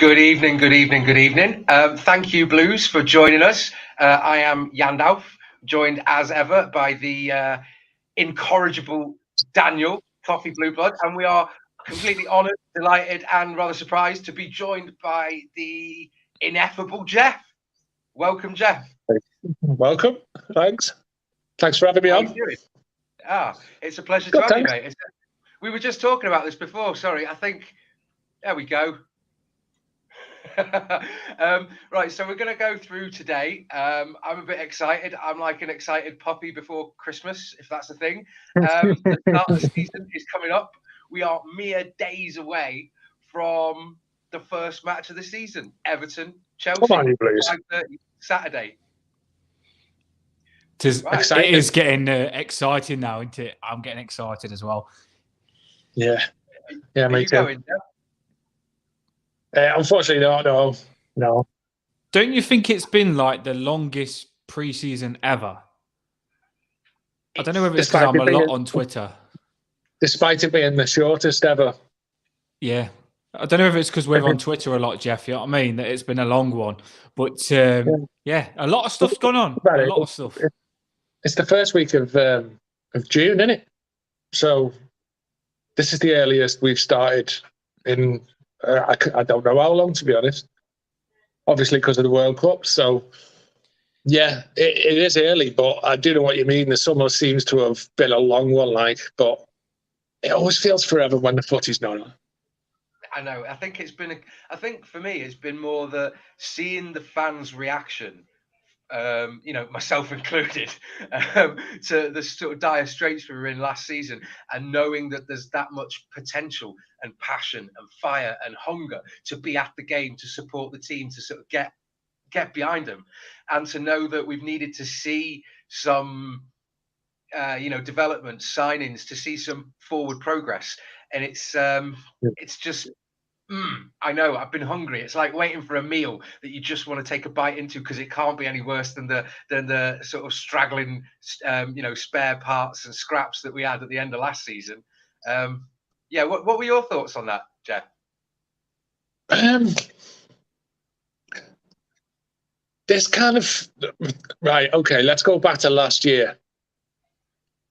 Good evening, good evening, good evening. Thank you, Blues, for joining us. I am Yann, joined as ever by the incorrigible Daniel, Coffee Blue Blood, and we are completely honoured, delighted, and rather surprised to be joined by the ineffable Geoff. Welcome, Geoff. Welcome. Thanks for having me How on. you doing? It's a pleasure to have you, mate. We were just talking about this before. Sorry, I think there we go. Right, so we're going to go through today. I'm a bit excited. I'm like an excited puppy before Christmas, if that's a thing. The start of the season is coming up. We are mere days away from the first match of the season. Everton, Chelsea, 5:30 Saturday. It is getting exciting now, isn't it? I'm getting excited as well. Yeah, me too. Going, unfortunately, no. Don't you think it's been like the longest pre-season ever? I don't know whether it's because I'm a lot on Twitter. Despite it being the shortest ever. Yeah. I don't know if it's because we're on Twitter a lot, Geoff, you know what I mean? That it's been a long one. But, yeah, a lot of stuff's gone on. A lot of stuff. It's the first week of June, isn't it? So this is the earliest we've started in... I don't know how long, to be honest. Obviously, because of the World Cup. So, yeah, it is early, but I do know what you mean. The summer seems to have been a long one, but it always feels forever when the footy's not on. I know. I think for me, it's been more the seeing the fans' reaction. Myself included, to the sort of dire straits we were in last season, and knowing that there's that much potential and passion and fire and hunger to be at the game, to support the team, to sort of get behind them, and to know that we've needed to see some, development, signings, to see some forward progress, and it's just. I know, I've been hungry. It's like waiting for a meal that you just want to take a bite into because it can't be any worse than the sort of straggling, spare parts and scraps that we had at the end of last season. What were your thoughts on that, Geoff? This kind of right. Okay, let's go back to last year.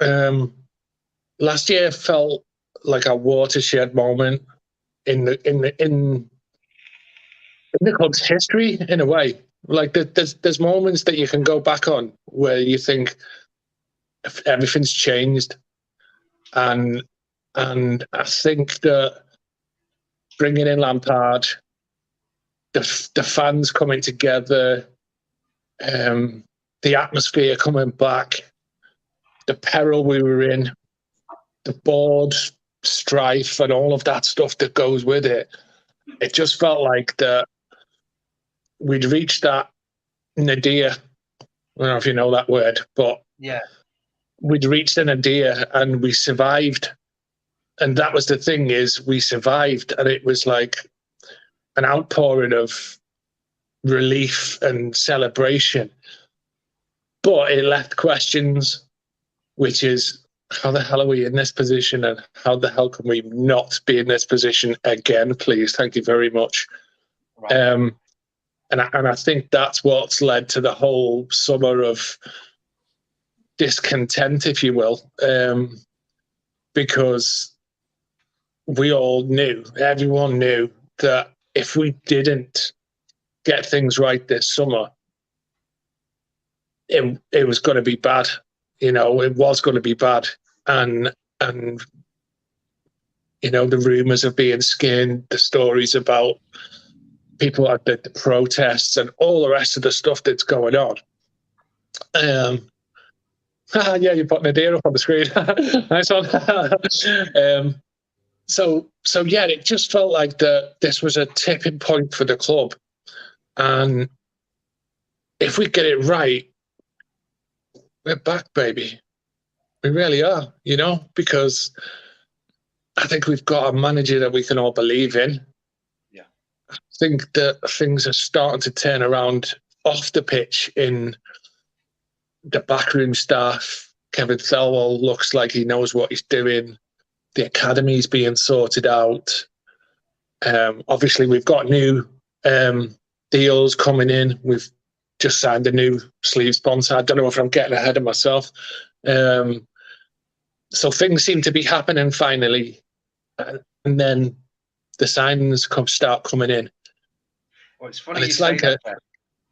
Last year felt like a watershed moment in the club's history, in a way. Like there's moments that you can go back on where you think everything's changed, and I think that bringing in Lampard, the fans coming together, the atmosphere coming back, the peril we were in, the board strife and all of that stuff that goes with it. It just felt like that we'd reached that nadir. I don't know if you know that word, but yeah, we'd reached a nadir and we survived. And that was the thing, is we survived, and it was like an outpouring of relief and celebration. But it left questions, which is, how the hell are we in this position, and how the hell can we not be in this position again, please? Thank you very much. Right. And I think that's what's led to the whole summer of discontent, if you will, because everyone knew that if we didn't get things right this summer, it was going to be bad. It was going to be bad, and the rumours of being skinned, the stories about people at the protests, and all the rest of the stuff that's going on. Yeah, you're putting a deer up on the screen. Nice one. So yeah, it just felt like this was a tipping point for the club, and if we get it right, we're back, baby. We really are, because I think we've got a manager that we can all believe in. Yeah. I think that things are starting to turn around off the pitch in the backroom staff. Kevin Thelwell looks like he knows what he's doing. The academy's being sorted out. Obviously, we've got new deals coming in. We've just signed a new sleeve sponsor. I don't know if I'm getting ahead of myself. So things seem to be happening finally, and then the signings start coming in. Well, it's funny and you it's say like that.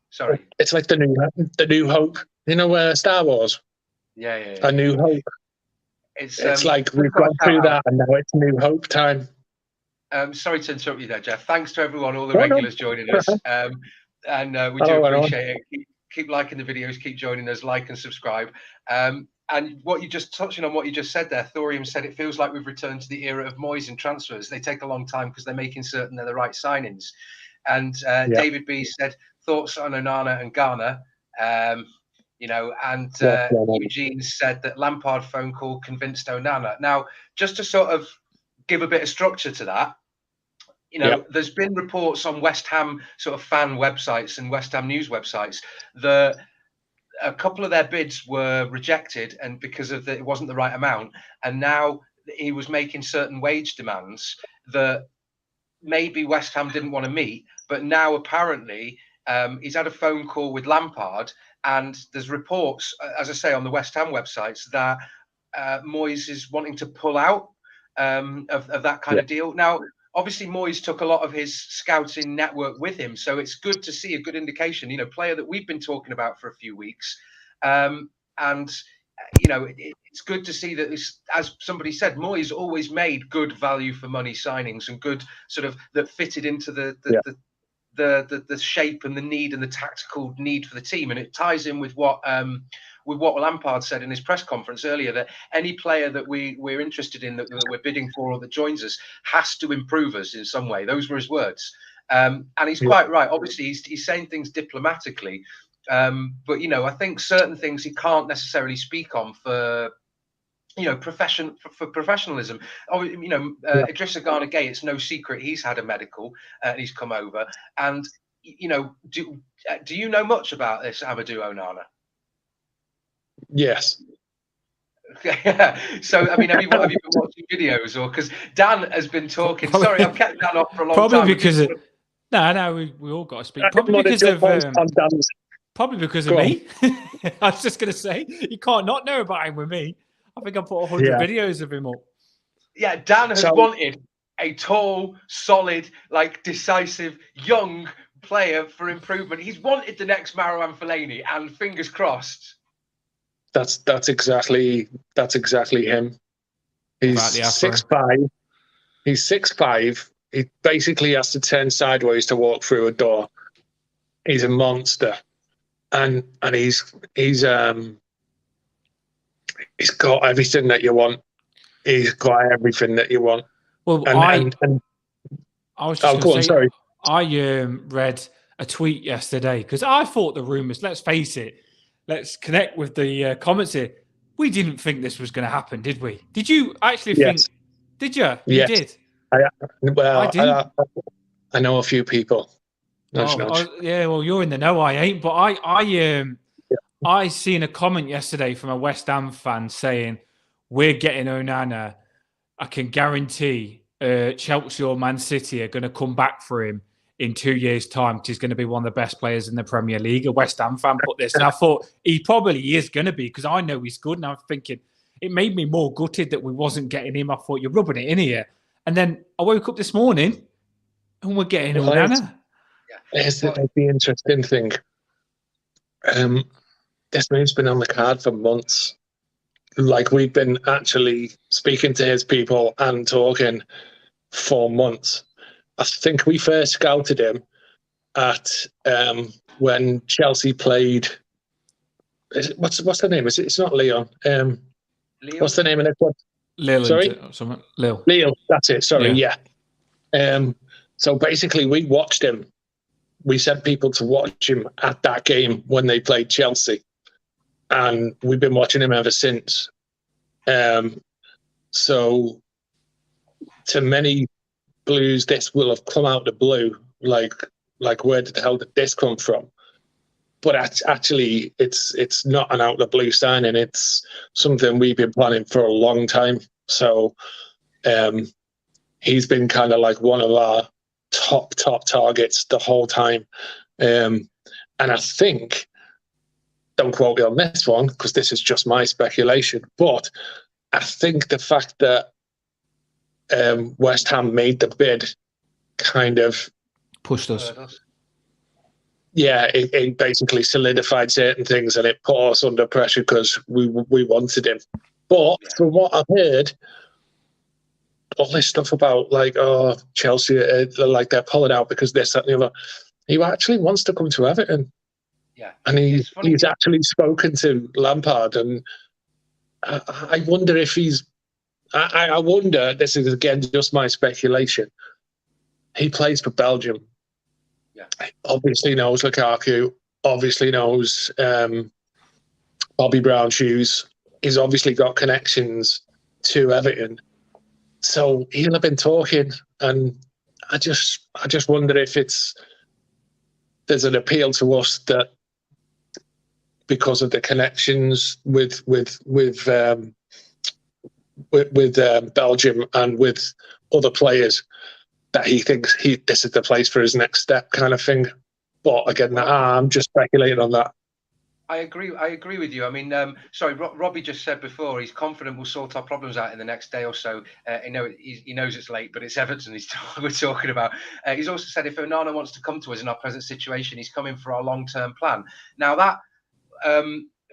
Sorry. It's like the New Hope. You know, Star Wars. Yeah. A New Hope. It's like we've gone through that, and now it's New Hope time. Sorry to interrupt you there, Geoff. Thanks to everyone, all the regulars joining us, and we do appreciate it. Keep liking the videos, keep joining us, like and subscribe. And what you just touching on what you just said there, Thorium said it feels like we've returned to the era of Moyes and transfers. They take a long time because they're making certain they're the right signings. And David B said thoughts on Onana and Garner. Eugene said that Lampard phone call convinced Onana. Now, just to sort of give a bit of structure to that, there's been reports on West Ham sort of fan websites and West Ham news websites that a couple of their bids were rejected, and because of it wasn't the right amount, and now he was making certain wage demands that maybe West Ham didn't want to meet, but now apparently he's had a phone call with Lampard, and there's reports, as I say, on the West Ham websites that Moyes is wanting to pull out of that kind of deal. Now, obviously, Moyes took a lot of his scouting network with him, so it's good to see a good indication. Player that we've been talking about for a few weeks, it's good to see that, as somebody said, Moyes always made good value for money signings and good sort of that fitted into the shape and the need and the tactical need for the team, and it ties in with what Lampard said in his press conference earlier, that any player that we're interested in, that we're bidding for or that joins us, has to improve us in some way. Those were his words, and he's quite right. Obviously, he's saying things diplomatically, but I think certain things he can't necessarily speak on for professionalism. Idrissa Gana Gueye, it's no secret he's had a medical and he's come over. And do you know much about this Amadou Onana? Yes. So have you been watching videos, or because Dan has been talking? Sorry, I've kept Dan off for a long time. Probably because we all got to speak. Probably because of me. I was just going to say, you can't not know about him with me. I think I put 100 videos of him up. Yeah, Dan has wanted a tall, solid, decisive, young player for improvement. He's wanted the next Marouane Fellaini, and fingers crossed. That's exactly him. He's 6'5". He's 6'5". He basically has to turn sideways to walk through a door. He's a monster, and he's got everything that you want. He's got everything that you want. Well, I was just going to say, sorry. I read a tweet yesterday because I thought the rumours. Let's face it. Let's connect with the comments here. We didn't think this was going to happen, did we? Did you actually think? Did you? Yes. You did. I didn't. I know a few people. Nudge. Well, you're in the know. I ain't. But I seen a comment yesterday from a West Ham fan saying, "We're getting Onana. I can guarantee Chelsea or Man City are going to come back for him in 2 years' time because he's going to be one of the best players in the Premier League." A West Ham fan put this, and I thought he probably is going to be, because I know he's good. And I'm thinking it made me more gutted that we wasn't getting him. I thought, you're rubbing it in here. And then I woke up this morning and we're getting Onana. Here's the interesting thing. This move's been on the card for months. We've been actually speaking to his people and talking for months. I think we first scouted him at when Chelsea played. What's the name? It's not Leon. What's the name of it? Lille. Sorry, Lille. That's it. Sorry, yeah. So basically, we watched him. We sent people to watch him at that game when they played Chelsea, and we've been watching him ever since. So, to many Blues, this will have come out the blue. Like where the hell did this come from? But actually, it's not an out the blue signing. It's something we've been planning for a long time. So, he's been kind of like one of our top targets the whole time. And I think, don't quote me on this one because this is just my speculation, but I think the fact that West Ham made the bid kind of pushed us. Yeah, it basically solidified certain things and it put us under pressure because we wanted him. But from what I've heard, all this stuff about like, oh, Chelsea, like they're pulling out because this, that, and the other. He actually wants to come to Everton. Yeah, and he's actually spoken to Lampard, and I wonder if he's. I wonder. This is again just my speculation. He plays for Belgium. Yeah, obviously knows Lukaku. Obviously knows Bobby Brown shoes. He's obviously got connections to Everton, so he'll have been talking. And I just wonder if there's an appeal to us that because of the connections with Belgium and with other players, that he thinks this is the place for his next step, kind of thing. But again, I'm just speculating on that. I agree with you. I mean, sorry, Robbie just said before he's confident we'll sort our problems out in the next day or so. He knows it's late, but it's Everton we're talking about. He's also said if Onana wants to come to us in our present situation, he's coming for our long-term plan. Now that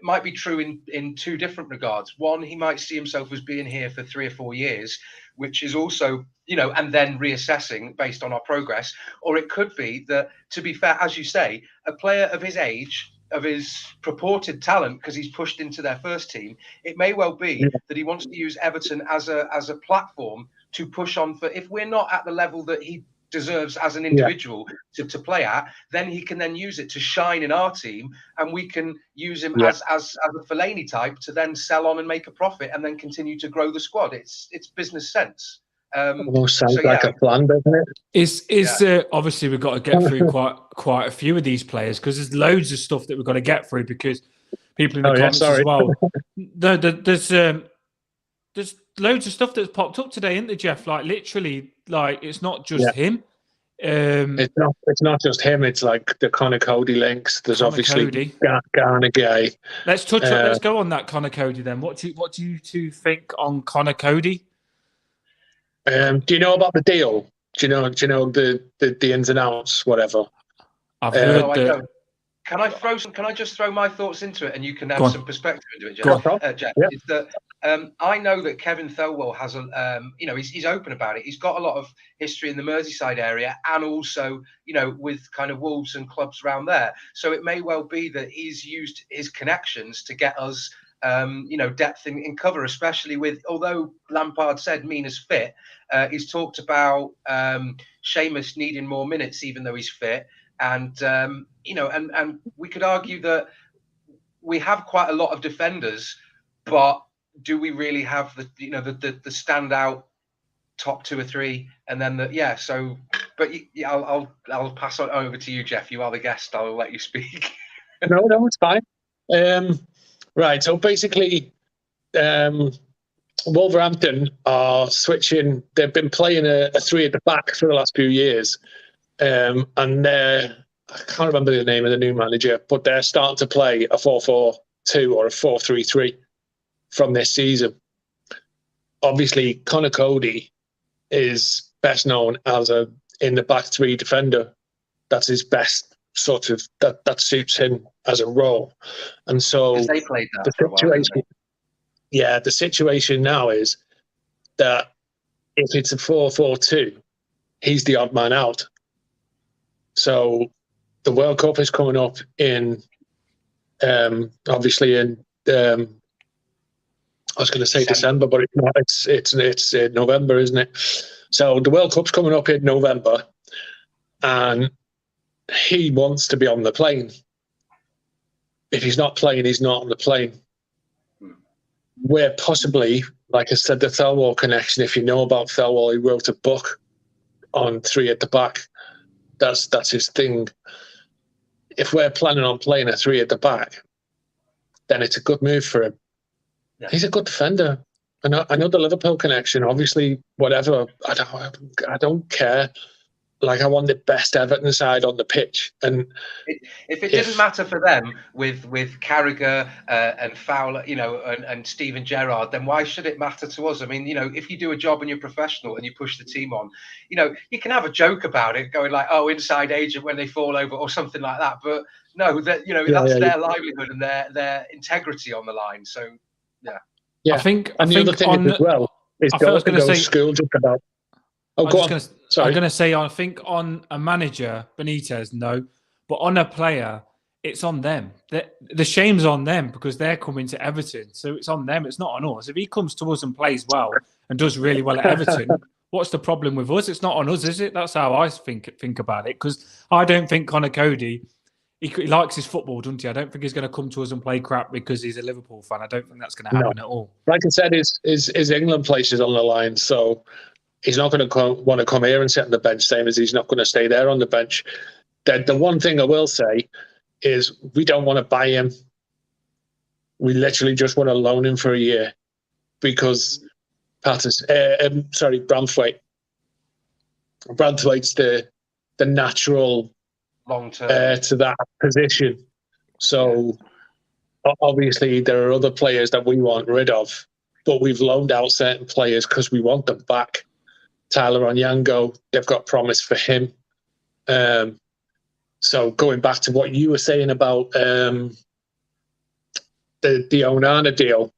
might be true in two different regards. One, he might see himself as being here for 3 or 4 years, which is also, and then reassessing based on our progress. Or it could be that, to be fair, as you say, a player of his age, of his purported talent, because he's pushed into their first team, it may well be that he wants to use Everton as a platform to push on for, if we're not at the level that he deserves as an individual to play at, then he can then use it to shine in our team, and we can use him as a Fellaini type to then sell on and make a profit and then continue to grow the squad. It's business sense. Almost sounds like a plan, doesn't it? Obviously we've got to get through quite a few of these players because there's loads of stuff that we've got to get through because people in the comments as well. No, there's loads of stuff that's popped up today, isn't there, Geoff? Like literally, like it's not just him. It's not just him. It's like the Connor Coady links. There's obviously Garner Gueye. Let's go on that Connor Coady then. What do you two think on Connor Coady? Do you know about the deal? Do you know the ins and outs, whatever? I've heard that. Can I just throw my thoughts into it and you can have some perspective into it, Geoff? Geoff, is that I know that Kevin Thelwell has he's open about it. He's got a lot of history in the Merseyside area and also, with kind of Wolves and clubs around there. So it may well be that he's used his connections to get us depth in cover, especially with, although Lampard said Mina's fit, he's talked about Seamus needing more minutes even though he's fit. And, and we could argue that we have quite a lot of defenders, but do we really have the standout top 2 or 3? And then I'll pass on over to you, Geoff. You are the guest. I'll let you speak. No, it's fine. Right. So basically, Wolverhampton are switching. They've been playing a 3 at the back for the last few years. And I can't remember the name of the new manager, but they're starting to play a 4-4-2 or a 4-3-3 from this season. Obviously, Connor Coady is best known as a in the back 3 defender. That's his best sort of that suits him as a role. And so they played that for a while, the situation now is that if it's a 4-4-2, he's the odd man out. So the World Cup is coming up in, obviously in, I was going to say December, but it's not. It's November, isn't it? So the World Cup's coming up in November, and he wants to be on the plane. If he's not playing, he's not on the plane. Where possibly, like I said, the Thelwell connection. If you know about Thelwell, he wrote a book on 3 at the back. That's his thing. If we're planning on playing a 3 at the back, then it's a good move for him. Yeah. He's a good defender. I know the Liverpool connection. Obviously, whatever. I don't care. like I want the best Everton side on the pitch. And if it didn't matter for them with Carragher and Fowler, and Steven Gerrard, then why should it matter to us? I mean, if you do a job and you're professional and you push the team on, you can have a joke about it, going like, "Oh, inside agent when they fall over" or something like that. But no, that that's their livelihood and their integrity on the line. So yeah. I think the other thing is as well is I was going to say school just about. Oh, go on. Sorry. I'm going to say, I think on a manager, Benitez, no. But on a player, it's on them. The shame's on them because they're coming to Everton. So it's on them. It's not on us. If he comes to us and plays well and does really well at Everton, what's the problem with us? It's not on us, is it? That's how I think about it. Because I don't think Connor Coady, he likes his football, doesn't he? I don't think he's going to come to us and play crap because he's a Liverpool fan. I don't think that's going to happen at all. Like I said, his England place is on the line. So he's not going to want to come here and sit on the bench, same as he's not going to stay there on the bench. The one thing I will say is we don't want to buy him. We literally just want to loan him for a year because Branthwaite. Branthwaite's the natural long-term heir to that position. So obviously there are other players that we want rid of, but we've loaned out certain players because we want them back. Tyler Onyango, they've got promise for him. So going back to what you were saying about the Onana deal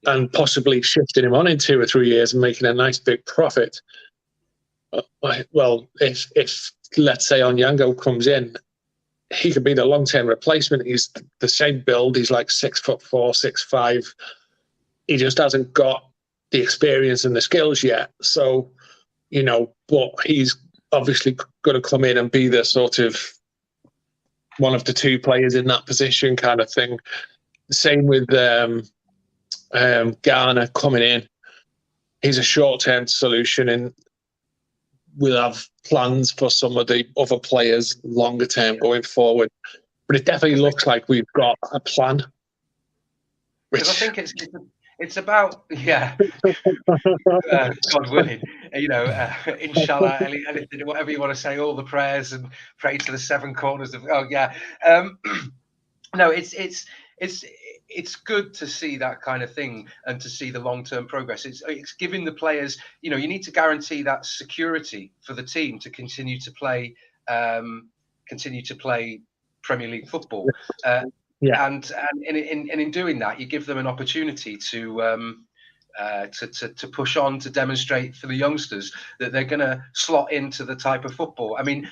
and possibly shifting him on in 2 or 3 years and making a nice big profit. Well, if let's say Onyango comes in, he could be the long-term replacement. He's the same build. He's like 6'4", 6'5". He just hasn't got the experience and the skills yet. So, but he's obviously going to come in and be the sort of one of the two players in that position kind of thing. Same with Garner coming in. He's a short-term solution, and we'll have plans for some of the other players longer term going forward. But it definitely looks like we've got a plan. Because I think it's about, God willing, inshallah, anything, whatever you want to say, all the prayers and pray to the 7 corners of, no, it's good to see that kind of thing and to see the long-term progress. It's giving the players, you need to guarantee that security for the team to continue to play Premier League football. And in doing that, you give them an opportunity to push on, to demonstrate for the youngsters that they're going to slot into the type of football. I mean,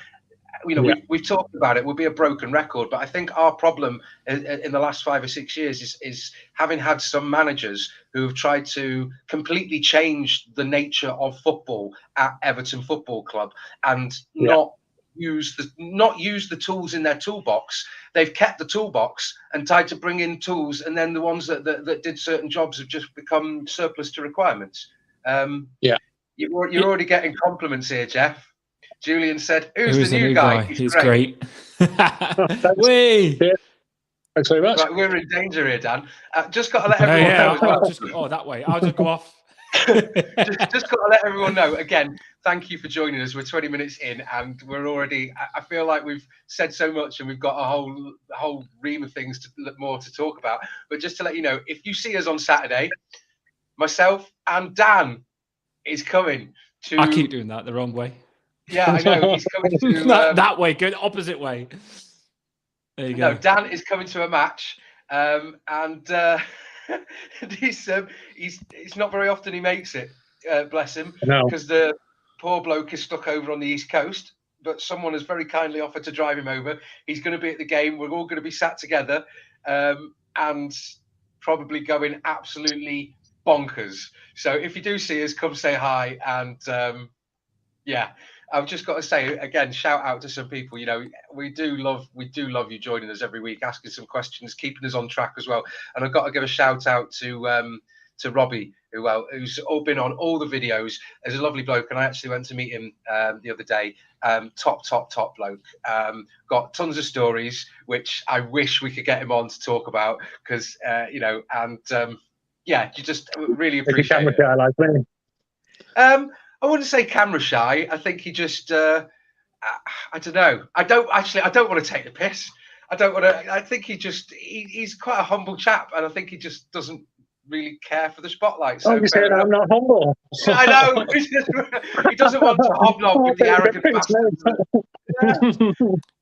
we've talked about it. We'll be a broken record, but I think our problem in the last 5 or 6 years is having had some managers who have tried to completely change the nature of football at Everton Football Club and not use the tools in their toolbox. They've kept the toolbox and tried to bring in tools, and then the ones that did certain jobs have just become surplus to requirements. You're already getting compliments here, Geoff. Julian said, "Who's the new guy? He's great." Wait. Thanks very much. Right, we're in danger here, Dan. Just got to let everyone know as well. That way. I'll just go off. just got to let everyone know. Again, thank you for joining us. We're 20 minutes in, and we're already. I feel like we've said so much, and we've got a whole ream of things more to talk about. But just to let you know, if you see us on Saturday, myself and Dan is coming to. I keep doing that the wrong way. Yeah, I know. He's coming to that way. Go the opposite way. There you go. No, Dan is coming to a match, and he's not very often he makes it. Bless him, because the poor bloke is stuck over on the East Coast. But someone has very kindly offered to drive him over. He's going to be at the game. We're all going to be sat together, and probably going absolutely bonkers. So if you do see us, come say hi, and I've just got to say again, shout out to some people. We do love you joining us every week, asking some questions, keeping us on track as well. And I've got to give a shout out to Robbie, who's all been on all the videos. He's a lovely bloke, and I actually went to meet him the other day. Top bloke. Got tons of stories, which I wish we could get him on to talk about, because you just really appreciate it. Like me. I wouldn't say camera shy. I think he just I don't know. I don't want to take the piss. I don't want to. I think he's quite a humble chap, and I think he just doesn't really care for the spotlight. So you're saying I'm not humble. Yeah, I know. He doesn't want to hobnob with the arrogant bastards.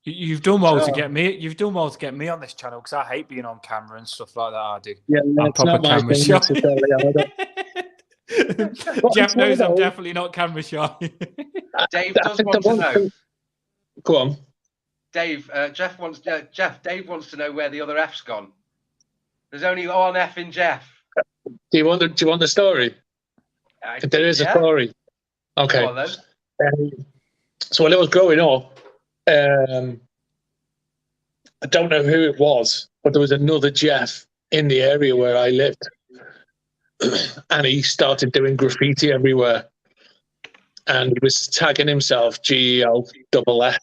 You've done well to get me. You've done well to get me on this channel because I hate being on camera and stuff like that. I do. Yeah, I'm proper camera shy. Geoff knows I'm definitely not camera shy. Dave does want to know. Go on. Dave, Dave wants to know where the other F's gone. There's only one F in Geoff. Do you want the story? There is a story. Okay. Go on, then. So when I was growing up, I don't know who it was, but there was another Geoff in the area where I lived, and he started doing graffiti everywhere, and he was tagging himself GEOFF.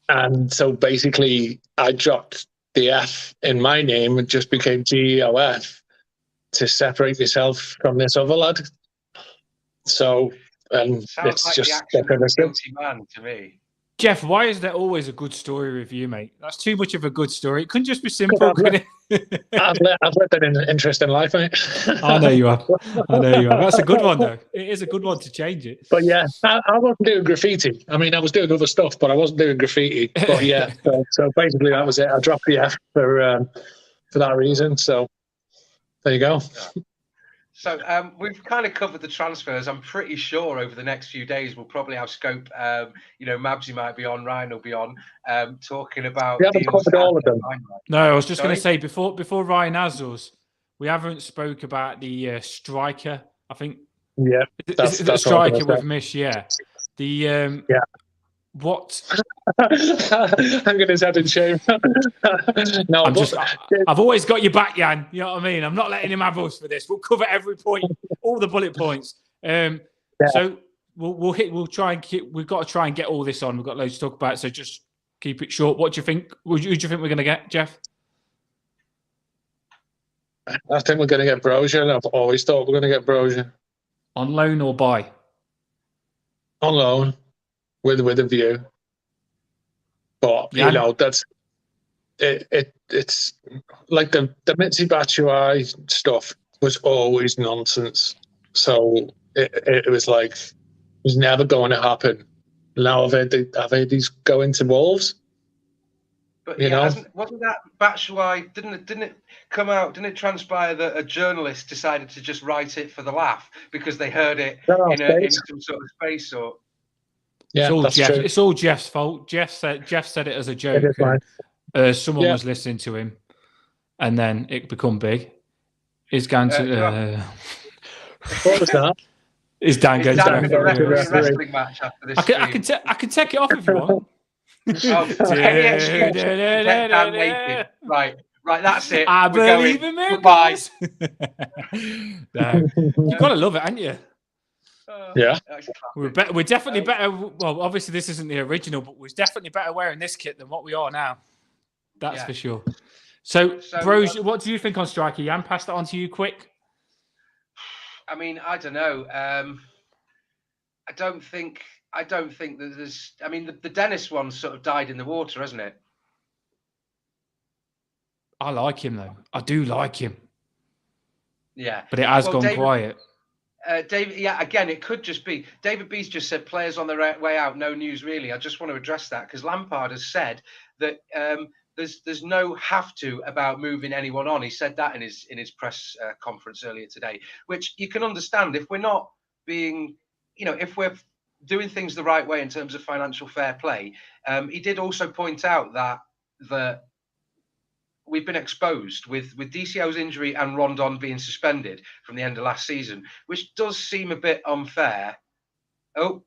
And so basically, I dropped the F in my name and just became GEOF to separate myself from this other lad. So, and it's like just the action of a guilty man to me. Geoff, why is there always a good story with you, mate? That's too much of a good story. It couldn't just be simple, could it? I've lived an interesting life, mate. I know you have. That's a good one, though. It is a good one to change it. But yeah, I wasn't doing graffiti. I mean, I was doing other stuff, but I wasn't doing graffiti. But yeah, so basically that was it. I dropped the F for that reason. So there you go. Yeah. So we've kind of covered the transfers. I'm pretty sure over the next few days we'll probably have scope. Mabsy might be on, Ryan will be on, talking about. We haven't covered all of them. No, I was just going to say before Ryan has us, we haven't spoke about the striker. I think. Yeah, that's the striker with Mish. Yeah, the What? Hanging his head in shame. No, I've always got your back, Yann. You know what I mean? I'm not letting him have us for this. We'll cover every point, all the bullet points. So we'll try and we've got to try and get all this on. We've got loads to talk about, so just keep it short. What do you think? Who do you think we're going to get, Geoff? I think we're going to get Brozier. I've always thought we're going to get Brozier. On loan or buy? On loan. With a view, but you know that's it. It's like the Mitzi Batshuayi stuff was always nonsense. So it was like it was never going to happen. Now I've heard these going to Wolves. But you know, wasn't that Batshuayi? Didn't it come out? Didn't it transpire that a journalist decided to just write it for the laugh because they heard it in some sort of space or? Yeah, it's all Geoff's fault. Geoff said it as a joke. Someone was listening to him, and then it become big. Is going to what was that? Is Dan going to a wrestling match after this? I can take it off if you want. Right, that's it. I believe in miracles. You've got to love it, haven't you? Yeah, we're definitely better. Well, obviously this isn't the original, but we're definitely better wearing this kit than what we are now. That's for sure. So Bros, what do you think on striker? Yann, pass that on to you quick. I mean, I don't know. I don't think that there's. I mean, the Dennis one sort of died in the water, hasn't it? I like him though. I do like him. Yeah, but it has gone quiet. David, again, it could just be David B's just said players on their way out. No news really. I just want to address that because Lampard has said that there's no have to about moving anyone on. He said that in his press conference earlier today, which you can understand if we're not being, if we're doing things the right way in terms of financial fair play. He did also point out that we've been exposed with DCL's injury and Rondon being suspended from the end of last season, which does seem a bit unfair. Oh,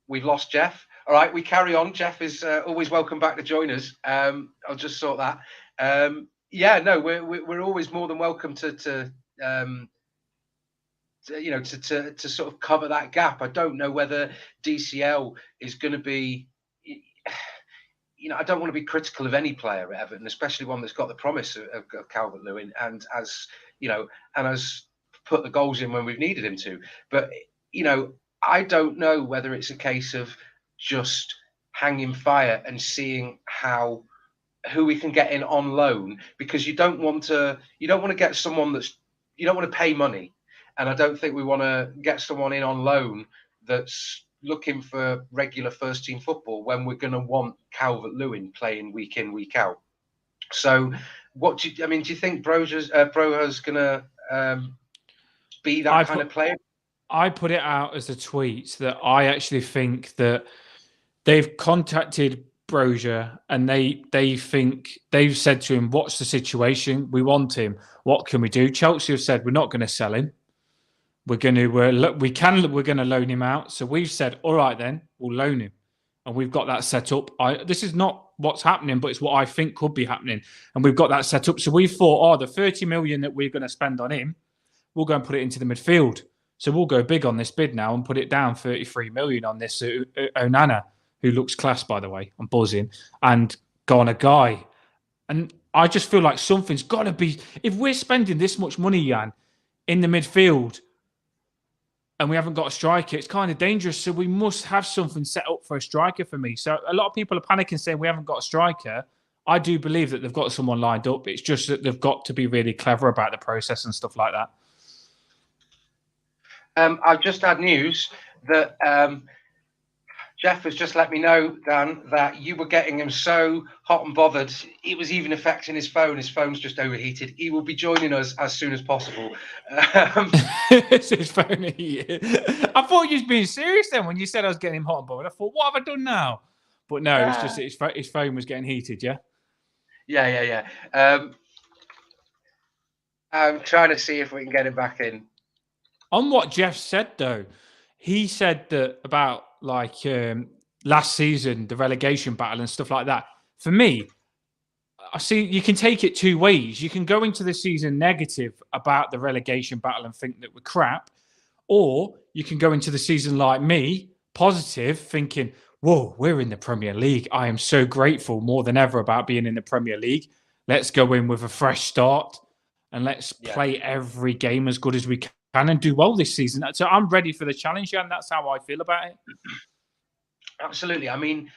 we've lost Geoff. All right, we carry on. Geoff is always welcome back to join us. I'll just sort that. We're always more than welcome to sort of cover that gap. I don't know whether DCL is going to be. I don't want to be critical of any player at Everton, especially one that's got the promise of Calvert-Lewin and has put the goals in when we've needed him to. But, I don't know whether it's a case of just hanging fire and seeing who we can get in on loan, because you don't want to get someone you don't want to pay money, and I don't think we want to get someone in on loan that's looking for regular first team football when we're going to want Calvert-Lewin playing week in, week out. So do you think Broja's going to be that kind of player? I put it out as a tweet that I actually think that they've contacted Broja and they've said to him, "What's the situation? We want him. What can we do?" Chelsea have said, "We're not going to sell him. We're going to loan him out." So we've said, "All right, then we'll loan him," and we've got that set up. This is not what's happening, but it's what I think could be happening, and we've got that set up. So we thought, the 30 million that we're going to spend on him, we'll go and put it into the midfield. So we'll go big on this bid now and put it down 33 million on this Onana, who looks class, by the way. I'm buzzing. And go on a Gueye. And I just feel like something's got to be... If we're spending this much money, Yann, in the midfield and we haven't got a striker, it's kind of dangerous. So we must have something set up for a striker for me. So a lot of people are panicking saying we haven't got a striker. I do believe that they've got someone lined up. It's just that they've got to be really clever about the process and stuff like that. I've just had news that Geoff has just let me know, Dan, that you were getting him so hot and bothered, it was even affecting his phone. His phone's just overheated. He will be joining us as soon as possible. It's his phone heated. I thought you was being serious then when you said I was getting him hot and bothered. I thought, what have I done now? But no, it's just his phone was getting heated, yeah? Yeah. I'm trying to see if we can get him back in. On what Geoff said, though, he said that about last season, the relegation battle and stuff like that. For me, I see you can take it two ways. You can go into the season negative about the relegation battle and think that we're crap, or you can go into the season like me, positive, thinking, whoa, we're in the Premier League. I am so grateful more than ever about being in the Premier League. Let's go in with a fresh start and let's play every game as good as we can and do well this season. So I'm ready for the challenge, and that's how I feel about it. Absolutely. I mean,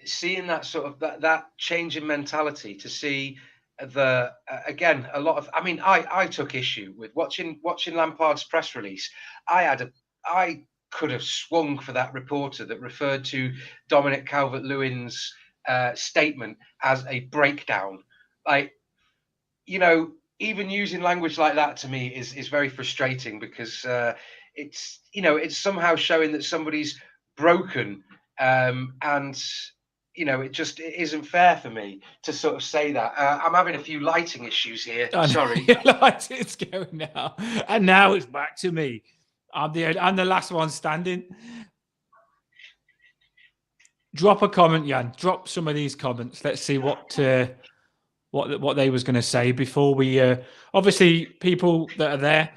seeing that sort of that change in mentality, to see again a lot of. I mean, I took issue with watching Lampard's press release. I could have swung for that reporter that referred to Dominic Calvert-Lewin's statement as a breakdown. Even using language like that to me is very frustrating, because it's somehow showing that somebody's broken, and it isn't fair for me to sort of say that. I'm having a few lighting issues here. Sorry. Lighting's going now, and now it's back to me. I'm the last one standing. Drop a comment, Yann. Drop some of these comments. Let's see what they was going to say before we. Obviously, people that are there,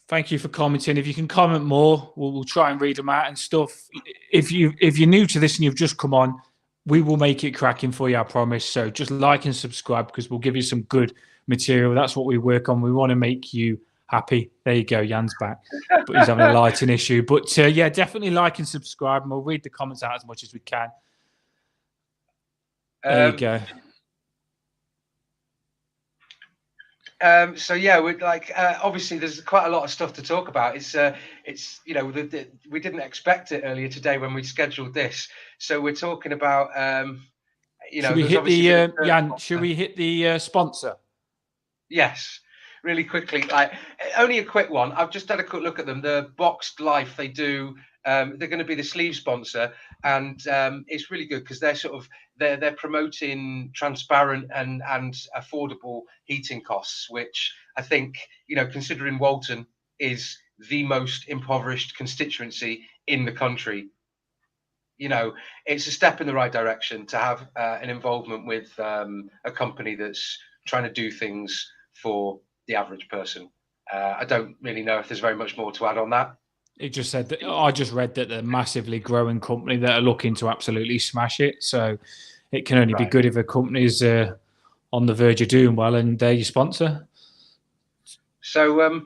thank you for commenting. If you can comment more, we'll try and read them out and stuff. If you're new to this and you've just come on, we will make it cracking for you, I promise. So just like and subscribe, because we'll give you some good material. That's what we work on. We want to make you happy. There you go. Yann's back, but he's having a lighting issue. But definitely like and subscribe, and we'll read the comments out as much as we can. There you go. We're obviously there's quite a lot of stuff to talk about. We didn't expect it earlier today when we scheduled this. So we're talking about Should we hit the Yann? Should we hit the sponsor? Yes, really quickly. Only a quick one. I've just had a quick look at them. The Boxed Life they do. They're going to be the sleeve sponsor, and it's really good because they're promoting transparent and affordable heating costs, which I think, considering Walton is the most impoverished constituency in the country, it's a step in the right direction to have an involvement with a company that's trying to do things for the average person. I don't really know if there's very much more to add on that. It just said that I just read that they're a massively growing company that are looking to absolutely smash it. So it can only be good if a company's on the verge of doing well and they're your sponsor. So,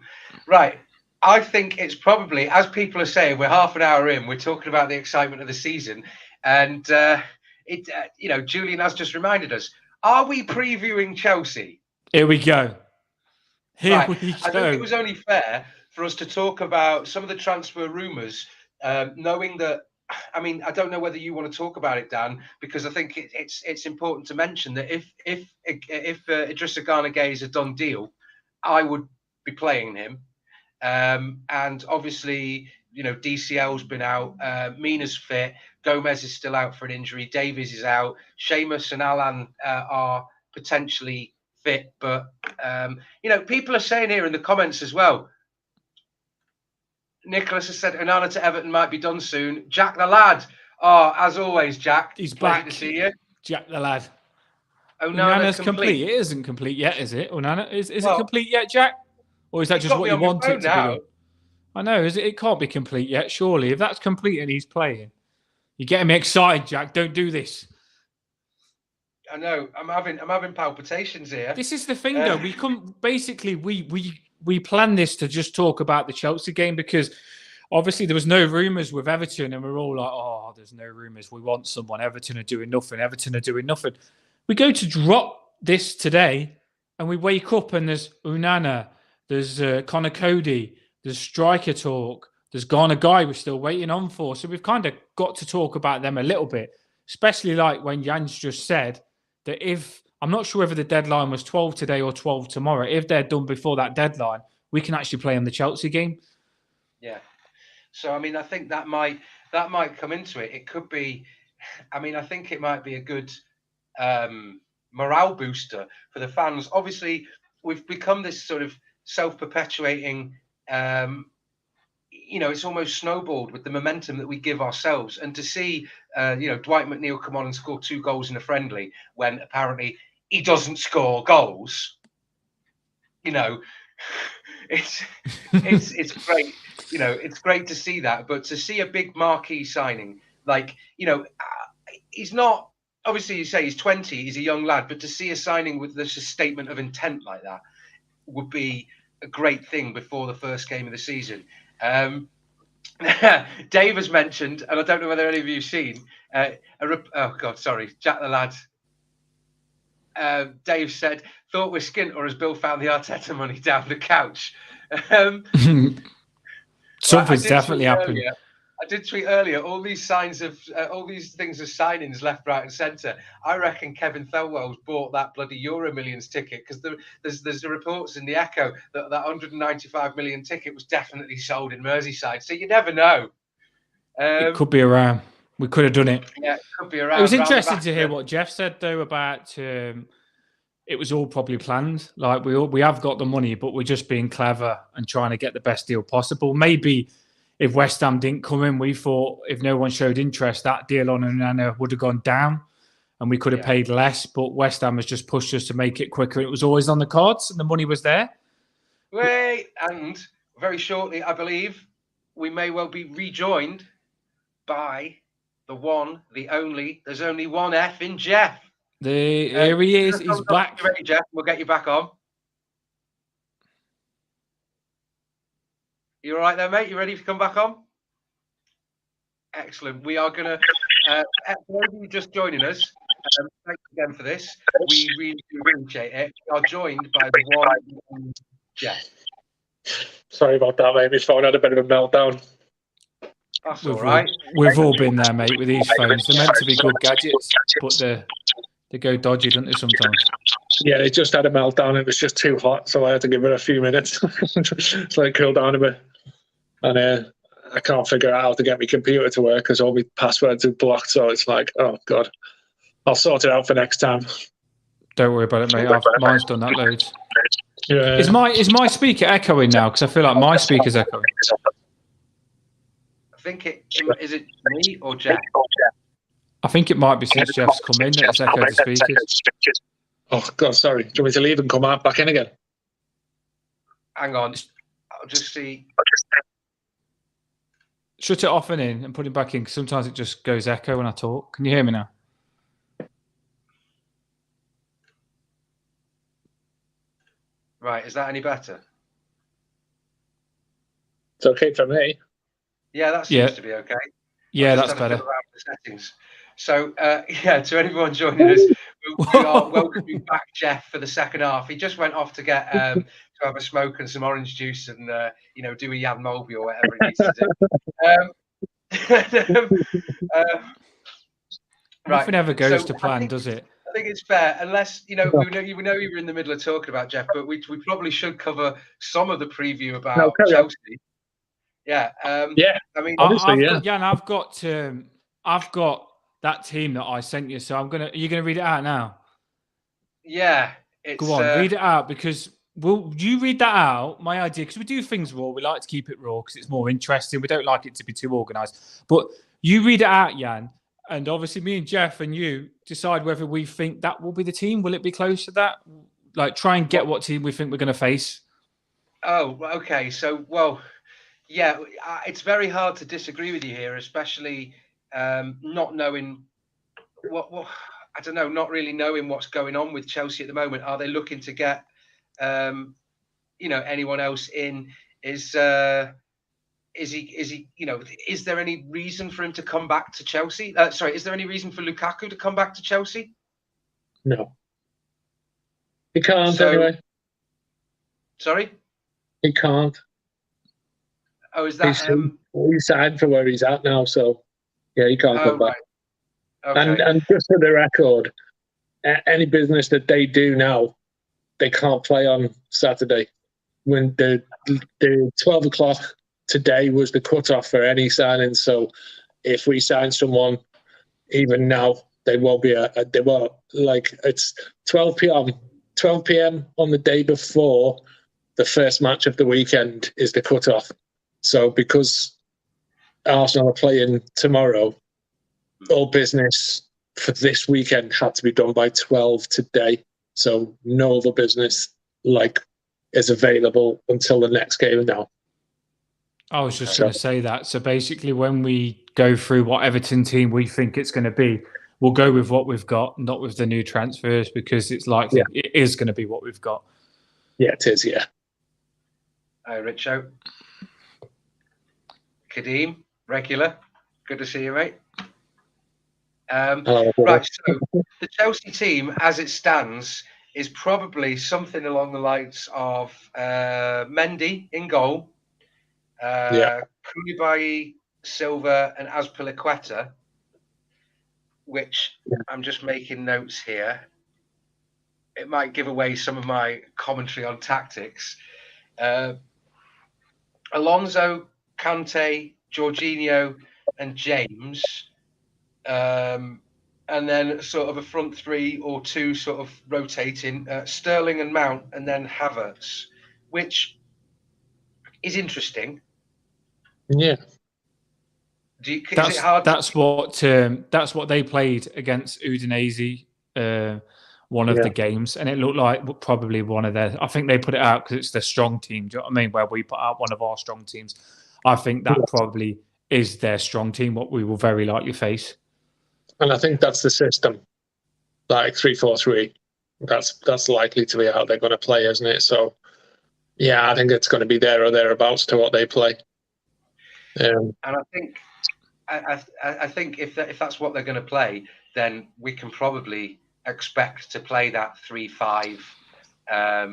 I think it's probably, as people are saying, we're half an hour in. We're talking about the excitement of the season, and Julian has just reminded us: are we previewing Chelsea? Here we go. Here Right. we I think go. it was only fair for us to talk about some of the transfer rumours, knowing that. I mean, I don't know whether you want to talk about it, Dan, because I think it's important to mention that if Idrissa Gana Gueye is a done deal, I would be playing him. And obviously, DCL's been out, Mina's fit, Gomez is still out for an injury, Davies is out, Seamus and Alan are potentially fit, but people are saying here in the comments as well. Nicholas has said Onana to Everton might be done soon. Jack the lad. Oh, as always, Jack. He's pleasure back. to see you. Jack the lad. Onana's complete. It isn't complete yet, is it? Onana is it Well, complete yet, Jack? Or is that just what you want it to be done? I know. It can't be complete yet, surely. If that's complete and he's playing, you're getting me excited, Jack. Don't do this. I know. I'm having palpitations here. This is the thing, though. We come basically we planned this to just talk about the Chelsea game because obviously there was no rumours with Everton, and we're all like, oh, there's no rumours. We want someone. Everton are doing nothing. Everton are doing nothing. We go to drop this today, and we wake up and there's Onana, there's Connor Coady, there's striker talk, there's Ghana Gueye we're still waiting on for. So we've kind of got to talk about them a little bit, especially like when Yann's just said that if, I'm not sure whether the deadline was 12 today or 12 tomorrow, if they're done before that deadline, we can actually play on the Chelsea game. Yeah. So, I mean, I think that might come into it. It could be, I mean, I think it might be a good morale booster for the fans. Obviously, we've become this sort of self-perpetuating, it's almost snowballed with the momentum that we give ourselves. And to see, Dwight McNeil come on and score 2 goals in a friendly when apparently he doesn't score goals, it's great. It's great to see that. But to see a big marquee signing, like, he's not, obviously you say he's 20, he's a young lad, but to see a signing with this statement of intent like that would be a great thing before the first game of the season. Dave has mentioned, and I don't know whether any of you have seen, Jack the lad. Dave said, thought we're skint, or has Bill found the Arteta money down the couch? Something's definitely happened. I did tweet earlier, all these things of signings left, right and centre. I reckon Kevin Thelwell's bought that bloody Euro Millions ticket because there's the reports in the Echo that 195 million ticket was definitely sold in Merseyside. So you never know. It could be around. We could have done it. Yeah, it could be around. It was interesting to hear what Geoff said, though, about it was all probably planned. Like we have got the money, but we're just being clever and trying to get the best deal possible. Maybe if West Ham didn't come in, we thought if no one showed interest, that deal on Onana would have gone down and we could have paid less. But West Ham has just pushed us to make it quicker. It was always on the cards and the money was there. Wait, and very shortly, I believe, we may well be rejoined by the one, the only. There's only one F in Geoff. Here he is. He's back. You ready, Geoff? We'll get you back on. You all right there, mate? You ready to come back on? Excellent. We are going to, for those of you just joining us, thanks again for this. We really do appreciate it. We are joined by the one, Geoff. Sorry about that, mate. My phone had a bit of a meltdown. That's all right. We've all been there, mate, with these phones. They're meant to be good gadgets, but they go dodgy, don't they, sometimes? Yeah, it just had a meltdown. It was just too hot, so I had to give it a few minutes to let it cool down a bit. And I can't figure out how to get my computer to work because all my passwords are blocked. So it's like, oh, God. I'll sort it out for next time. Don't worry about it, mate. Mine's done that loads. Yeah. Is my speaker echoing now? Because I feel like my speaker's echoing. I think is it me or Geoff? I think it might be since Geoff's come in that it's echoed the speakers. Oh, God, sorry. Do you want me to leave and come out back in again? Hang on. I'll just see. Shut it off and in and put it back in because sometimes it just goes echo when I talk. Can you hear me now? Right, is that any better? It's okay for me. Yeah, that seems to be okay. Yeah, Just that's had a better. fiddle around with the settings. So, yeah, to anyone joining us, we are welcoming back Geoff for the second half. He just went off to get to have a smoke and some orange juice and do a Yann Mulvey or whatever he needs to do. Right. Nothing ever goes So to plan, does it? I think it's fair, unless we know you were in the middle of talking about Geoff, but we probably should cover some of the preview about carry on. Chelsea. Yeah. Yeah. I mean, Obviously, I've got Yann. I've got that team that I sent you. So are you gonna read it out now? yeah. It's, Go on, read it out because you read that out? My idea, because we do things raw. We like to keep it raw because it's more interesting. We don't like it to be too organised. But you read it out, Yann, and obviously me and Geoff and you decide whether we think that will be the team. Will it be close to that? Like, try and get what team we think we're going to face. Oh, okay. So, well, yeah, it's very hard to disagree with you here, especially not knowing what I don't know, not really knowing what's going on with Chelsea at the moment. Are they looking to get anyone else in? Is he is there any reason for him to come back to Chelsea? Is there any reason for Lukaku to come back to Chelsea? No. He can't anyway. Sorry? He can't. Oh, is that he's signed for where he's at now, so yeah, he can't come back. Right. Okay. And just for the record, any business that they do now, they can't play on Saturday. When the 12 o'clock today was the cutoff for any signing. So if we sign someone, even now, they won't be it's 12 p.m. 12 p.m. on the day before the first match of the weekend is the cutoff. So because Arsenal are playing tomorrow, all business for this weekend had to be done by 12 today. So no other business is available until the next game now. I was just going to say that. So basically, when we go through what Everton team we think it's going to be, we'll go with what we've got, not with the new transfers, because it's likely it is going to be what we've got. Yeah, it is, yeah. Hi, Richo. Kadeem, regular. Good to see you, mate. Right, so the Chelsea team, as it stands, is probably something along the lines of Mendy in goal, Koulibaly, Silva, and Azpilicueta, which I'm just making notes here. It might give away some of my commentary on tactics. Alonso, Kante, Jorginho, and James. And then sort of a front three or two sort of rotating, Sterling and Mount, and then Havertz, which is interesting. Yeah. Is it hard? That's what they played against Udinese, one of the games, and it looked like probably one of their. I think they put it out because it's their strong team. Do you know what I mean? Where we put out one of our strong teams, I think that probably is their strong team. What we will very likely face. And I think that's the system, like 3-4-3. That's likely to be how they're going to play, isn't it? So, yeah, I think it's going to be there or thereabouts to what they play. And I think if that's what they're going to play, then we can probably expect to play that 3-5, or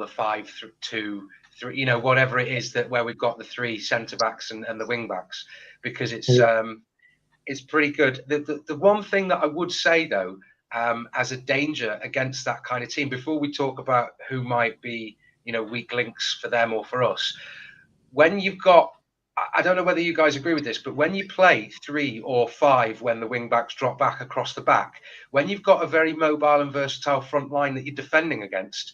the 5-2-3, whatever it is where we've got the three centre backs and the wing backs, because it's pretty good. The one thing that I would say though, as a danger against that kind of team, before we talk about who might be, weak links for them or for us, when you've got, I don't know whether you guys agree with this, but when you play 3 or 5, when the wing backs drop back across the back, when you've got a very mobile and versatile front line that you're defending against,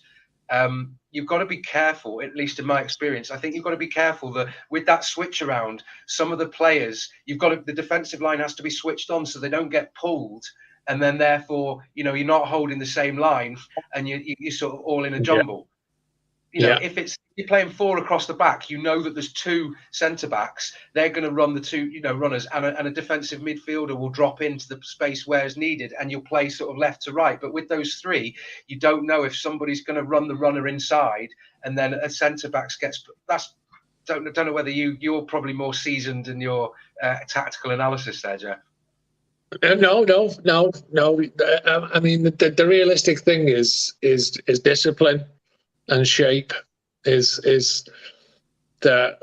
you've got to be careful, at least in my experience. I think you've got to be careful that with that switch around, some of the players, the defensive line has to be switched on so they don't get pulled. And then therefore, you're not holding the same line and you're sort of all in a jumble. If it's you're playing 4 across the back, you know that there's 2 centre backs. They're going to run the 2, runners, and a defensive midfielder will drop into the space where it's needed, and you'll play sort of left to right. But with those 3, you don't know if somebody's going to run the runner inside, and then a centre backs gets. Don't know whether you're probably more seasoned in your tactical analysis there, Geoff. No. I mean, the realistic thing is discipline and shape. Is that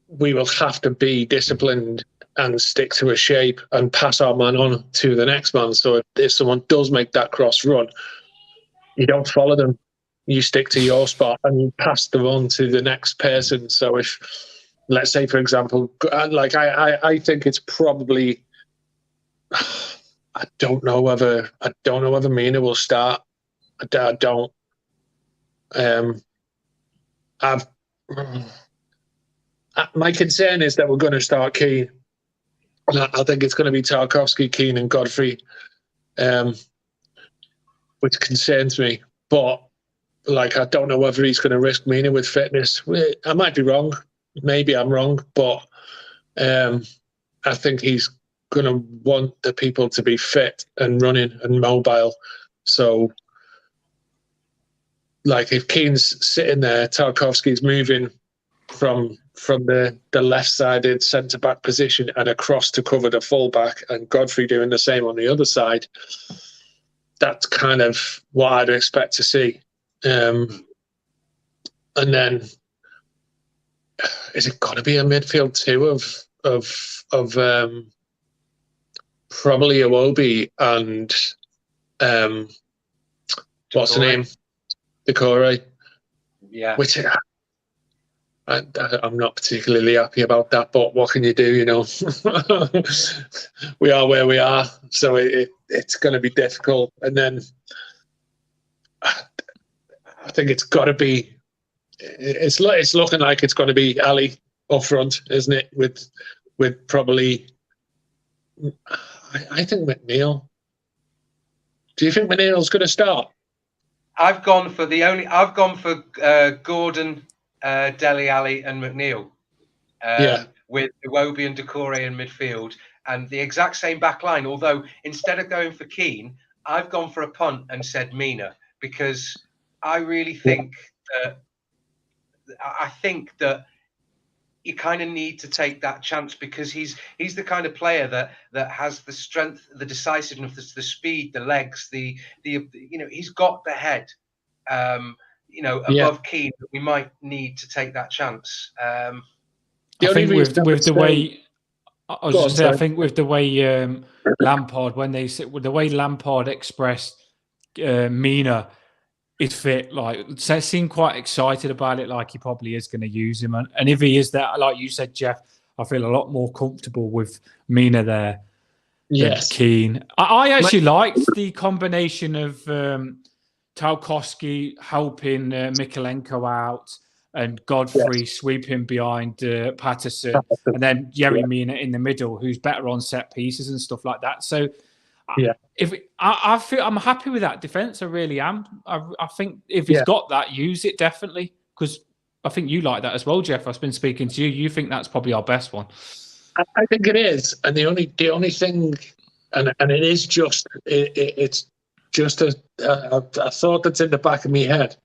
we will have to be disciplined and stick to a shape and pass our man on to the next man. So if someone does make that cross run, you don't follow them. You stick to your spot and you pass them on to the next person. So if, let's say, for example, like I think it's probably, I don't know whether Mina will start. I don't. My concern is that we're going to start Keane. I think it's going to be Tarkowski, Keane, and Godfrey, which concerns me. But like, I don't know whether he's going to risk Mina with fitness. I might be wrong. Maybe I'm wrong, but I think he's going to want the people to be fit and running and mobile. So, like, if Keane's sitting there, Tarkowski's moving from the left-sided centre-back position and across to cover the full-back, and Godfrey doing the same on the other side, that's kind of what I'd expect to see. And then, is it got to be a midfield too of probably Iwobi and what's the name? Decore. Yeah. Which I'm not particularly happy about that, but what can you do? You know, we are where we are, so it's going to be difficult. And then I think it's got to be. It's looking like it's going to be Ali up front, isn't it? With probably, I think McNeil. Do you think McNeil's going to start? I've gone for Gordon, Dele Alli, and McNeil. With Iwobi and Decore in midfield, and the exact same back line. Although instead of going for Keane, I've gone for a punt and said Mina, because I really think that you kind of need to take that chance, because he's the kind of player that has the strength, the decisiveness, the speed, the legs, the he's got the head, above Keane. We might need to take that chance. I think with the way I think with the way Lampard, the way Lampard expressed Mina is fit, like, seemed quite excited about it, like he probably is going to use him. And if he is that, like you said, Geoff, I feel a lot more comfortable with Mina there than Keane. I actually liked the combination of Tarkowski helping Mikalenko out and Godfrey sweeping behind Patterson, and then Yerry Mina in the middle, who's better on set pieces and stuff like that. So I feel I'm happy with that defense. I really am. I think if he's got that, use it definitely, because I think you like that as well, Geoff. I've been speaking to you. You think that's probably our best one. I think it is, and the only thing, and it is just it's just a thought that's in the back of my head,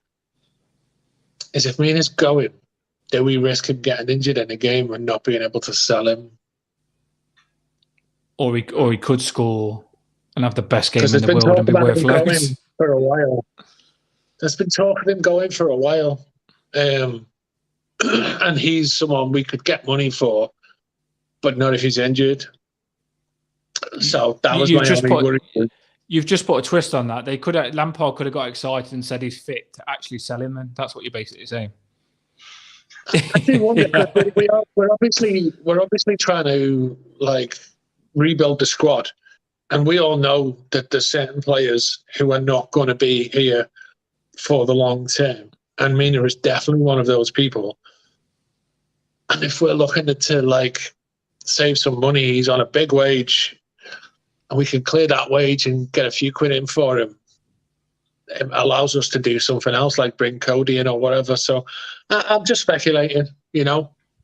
is if Mina's going, do we risk him getting injured in a game and not being able to sell him? Or he could score and have the best game in the world and be worth loads. For a while. There's been talk of him going for a while. And he's someone we could get money for, but not if he's injured. So that was my only worry. You've just put a twist on that. Lampard could have got excited and said he's fit to actually sell him, and that's what you're basically saying. I do wonder, we're obviously trying to, like, rebuild the squad, and we all know that there's certain players who are not going to be here for the long term, and Mina is definitely one of those people. And if we're looking to, like, save some money, he's on a big wage, and we can clear that wage and get a few quid in for him. it allows us to do something else, like bring Coady in or whatever. So I'm just speculating,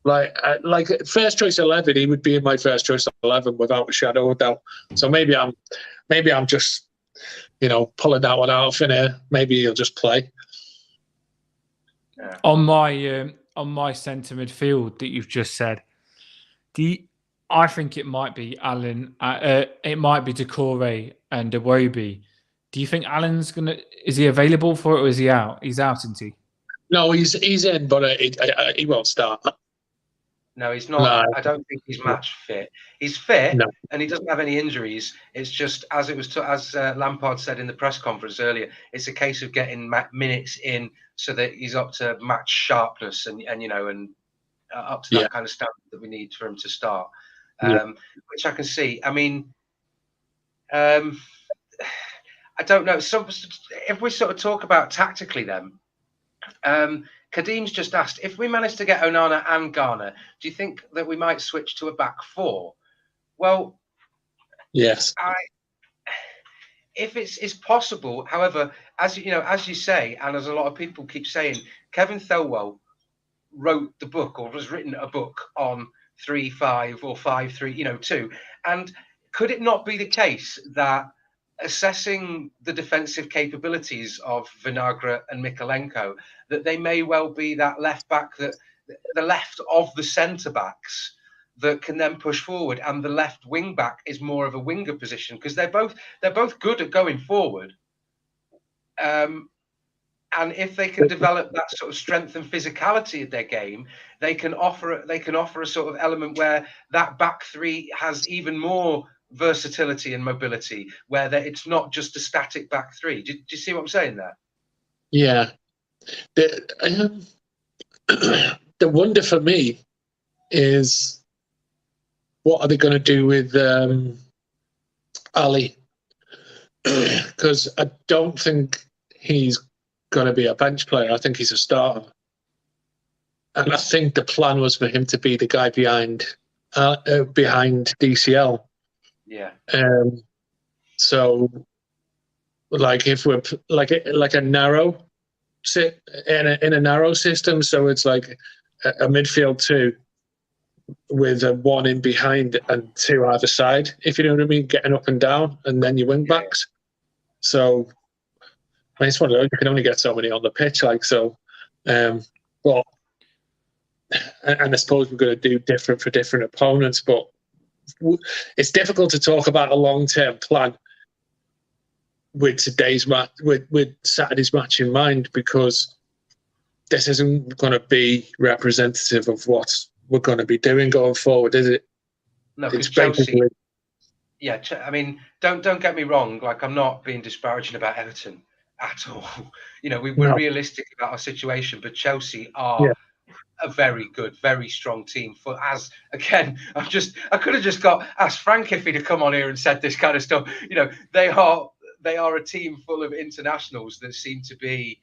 like first choice 11, he would be in my first choice 11 without a shadow of doubt. So maybe I'm just, pulling that one out of thin air. Maybe he'll just play. Yeah. On my centre midfield that you've just said, I think it might be Alan. It might be Decore and Iwobi. Do you think Alan's is he available for it, or is he out? He's out, isn't he? No, he's in, but he won't start. No, he's not. No. I don't think he's match fit. He's fit, No. and he doesn't have any injuries. It's just as Lampard said in the press conference earlier. It's a case of getting minutes in so that he's up to match sharpness and up to that kind of standard that we need for him to start. Which I can see. I mean, I don't know. So if we sort of talk about tactically, then. Kadim's just asked, if we manage to get Onana and Garner, do you think that we might switch to a back four? Well, yes. If it's possible, however, as you say, and as a lot of people keep saying, Kevin Thelwell wrote the book or has written a book on 3-5 or 5-3, 2. And could it not be the case that assessing the defensive capabilities of Vinagre and Mykolenko, that they may well be that left back, that the left of the centre backs that can then push forward, and the left wing back is more of a winger position, because they're both good at going forward. And if they can develop that sort of strength and physicality of their game, they can offer a sort of element where that back three has even more versatility and mobility, where it's not just a static back three. Do you see what I'm saying there? Yeah. The wonder for me is, what are they going to do with Ali? Because I don't think he's going to be a bench player. I think he's a starter. And I think the plan was for him to be the guy behind DCL. Yeah. So, like, if we're like a narrow in a narrow system, so it's like a midfield two with a one in behind and two either side, if you know what I mean, getting up and down, and then your wing backs. So, I mean, it's one of those, you can only get so many on the pitch, like so. But and I suppose we're going to do different for different opponents, but it's difficult to talk about a long-term plan with today's match, with Saturday's match in mind, because this isn't going to be representative of what we're going to be doing going forward, is it? No, because Chelsea. Yeah, I mean, don't get me wrong. Like, I'm not being disparaging about Everton at all. We're realistic about our situation, but Chelsea are a very good, very strong team. I could have just asked Frank if he'd have come on here and said this kind of stuff. They are a team full of internationals that seem to be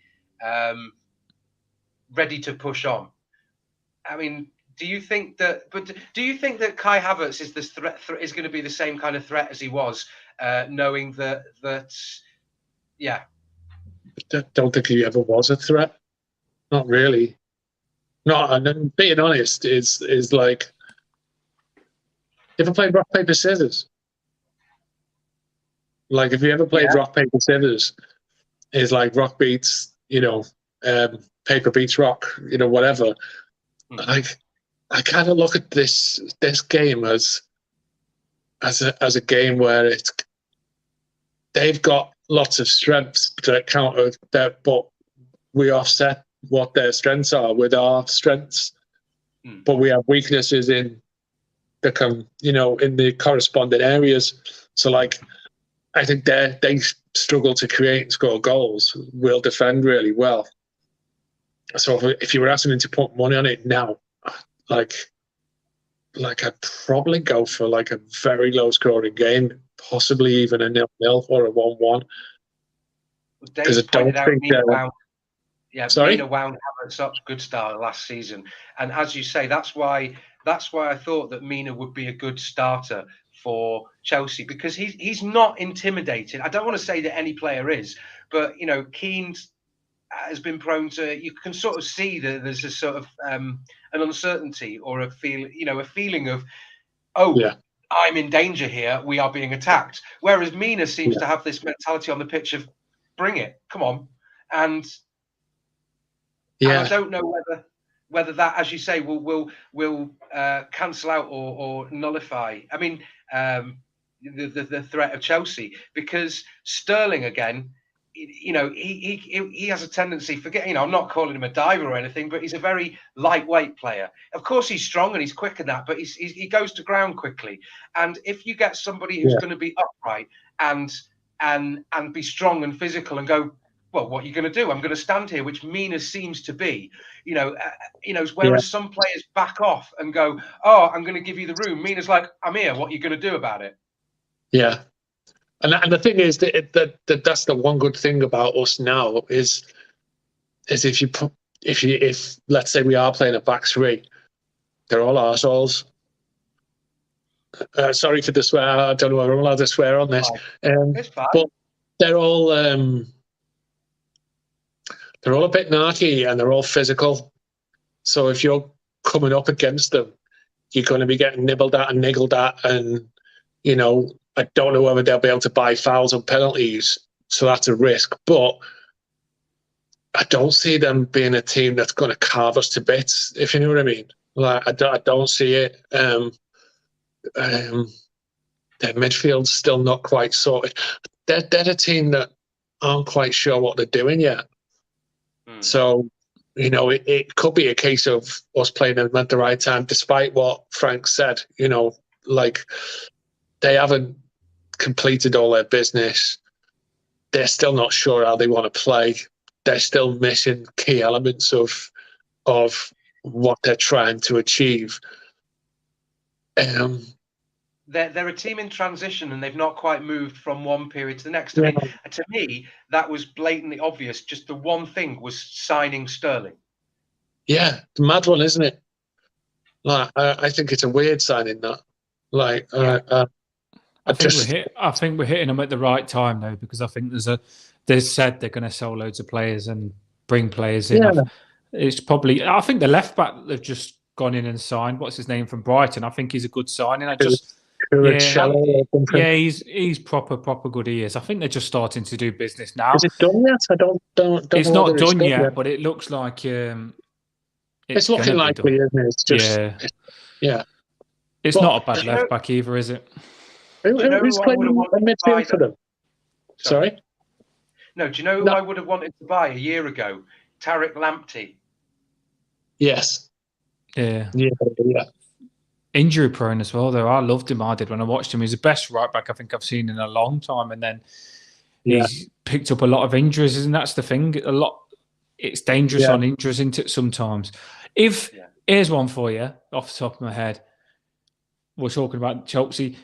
ready to push on. I mean, do you think that Kai Havertz is this threat is going to be the same kind of threat as he was, knowing that yeah. I don't think he ever was a threat. Not really. No, and being honest is like, if I played rock paper scissors, like if you ever played rock paper scissors, is like rock beats, paper beats rock, whatever. Like, I kind of look at this game as a game where they've got lots of strengths to counter that, but we offset what their strengths are with our strengths, but we have weaknesses in the corresponding areas. So, like, I think they struggle to create and score goals. We'll defend really well. So if you were asking me to put money on it now, like I'd probably go for like a very low scoring game, possibly even a 0-0 or a 1-1. Because I don't think that. Sorry? Mina wound Havertz up good start last season, and as you say, that's why I thought that Mina would be a good starter for Chelsea, because he's not intimidating. I don't want to say that any player is, but Keane has been prone to. You can sort of see that there's a sort of an uncertainty or a feeling of, oh, Yeah. I'm in danger here. We are being attacked. Whereas Mina seems to have this mentality on the pitch of, bring it, come on, and I don't know whether that, as you say, will cancel out or nullify. I mean, the threat of Chelsea, because Sterling again. He has a tendency. I'm not calling him a diver or anything, but he's a very lightweight player. Of course, he's strong and he's quick in that, but he goes to ground quickly. And if you get somebody who's going to be upright and be strong and physical and go, well, what are you going to do? I'm going to stand here, which Mina seems to be. Whereas some players back off and go, oh, I'm going to give you the room. Mina's like, I'm here. What are you going to do about it? Yeah. And the thing is that that's the one good thing about us now is if let's say we are playing a back three, they're all arseholes. Sorry for the swear. I don't know whether I'm allowed to swear on this. It's fine. But they're all a bit narky and they're all physical. So if you're coming up against them, you're going to be getting nibbled at and niggled at, and I don't know whether they'll be able to buy fouls and penalties, so that's a risk. But I don't see them being a team that's going to carve us to bits, if you know what I mean. Like I don't see it. Their midfield's still not quite sorted. They're a team that aren't quite sure what they're doing yet. So, it could be a case of us playing them at the right time, despite what Frank said. They haven't completed all their business. They're still not sure how they want to play. They're still missing key elements of what they're trying to achieve. They're a team in transition, and they've not quite moved from one period to the next. I mean, to me, that was blatantly obvious. Just the one thing was signing Sterling. Yeah, the mad one, isn't it? I think it's a weird signing, that. I think we're hitting them at the right time though, because I think they said they're going to sell loads of players and bring players in. Yeah. I think the left back that they've just gone in and signed, what's his name, from Brighton. I think he's a good signing. He's proper good. He is. I think they're just starting to do business now. Is it done yet? I don't. It's not done yet, but it looks like it's looking likely, isn't it? It's just It's not a bad left back either, is it? Who's playing in midfield for them? Sorry? No, do you know who I would have wanted to buy a year ago? Tariq Lamptey. Yes. Yeah. Injury prone as well, though. I loved him. I did when I watched him. He's the best right back I think I've seen in a long time. And then he's picked up a lot of injuries, and that's the thing. It's dangerous on injuries, isn't it, sometimes? Here's one for you, off the top of my head. We're talking about Chelsea.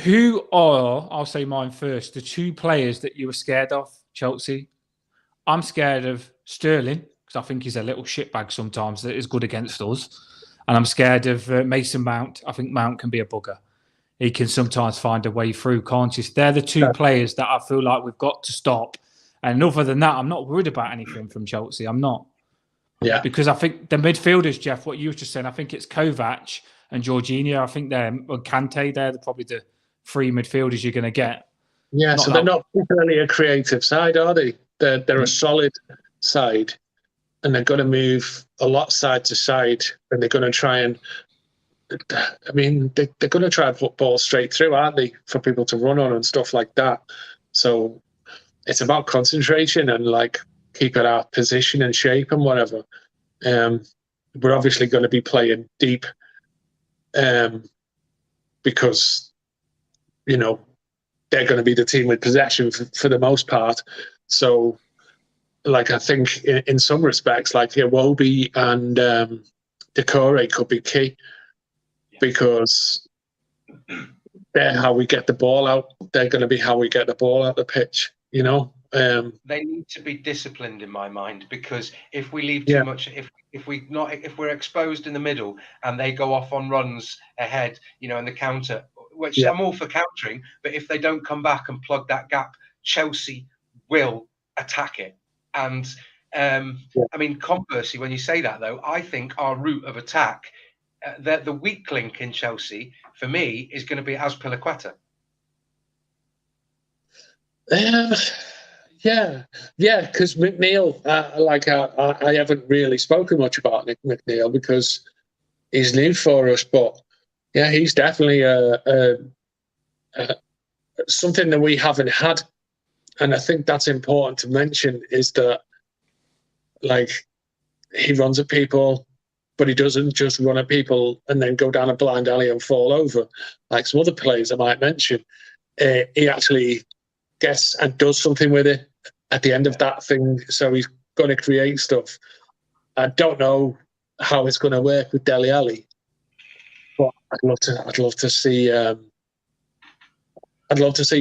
Who are, I'll say mine first, the two players that you were scared of, Chelsea? I'm scared of Sterling, because I think he's a little shitbag sometimes that is good against us. And I'm scared of Mason Mount. I think Mount can be a bugger. He can sometimes find a way through, can't he? They're the two players that I feel like we've got to stop. And other than that, I'm not worried about anything from Chelsea. I'm not. Yeah. Because I think the midfielders, Geoff, what you were just saying, I think it's Kovac and Jorginho. I think Kante, they're probably the three midfielders you're going to get. Yeah, so they're not particularly a creative side, are they? They're a solid side, and they're going to move a lot side to side, and they're going to try and, they're going to try and put balls straight through, aren't they, for people to run on and stuff like that. So it's about concentration and keeping our position and shape and whatever. We're obviously going to be playing deep, because they're going to be the team with possession for the most part. So, I think in some respects, Iwobi and Decore could be key, because they're how we get the ball out. They're going to be how we get the ball out the pitch, They need to be disciplined, in my mind, because if we leave too much, if we're exposed in the middle and they go off on runs ahead, and the counter, which I'm all for countering, but if they don't come back and plug that gap, Chelsea will attack it. And I mean, conversely, when you say that, though, I think our route of attack, the weak link in Chelsea, for me, is going to be Azpilicueta. Yeah, because McNeil, I haven't really spoken much about Nick McNeil because he's new for us, but yeah, he's definitely something that we haven't had, and I think that's important to mention is that, like, he runs at people, but he doesn't just run at people and then go down a blind alley and fall over like some other players I might mention. He actually gets and does something with it at the end of that thing, so he's going to create stuff. I don't know how it's going to work with Dele Alli, but I'd love to see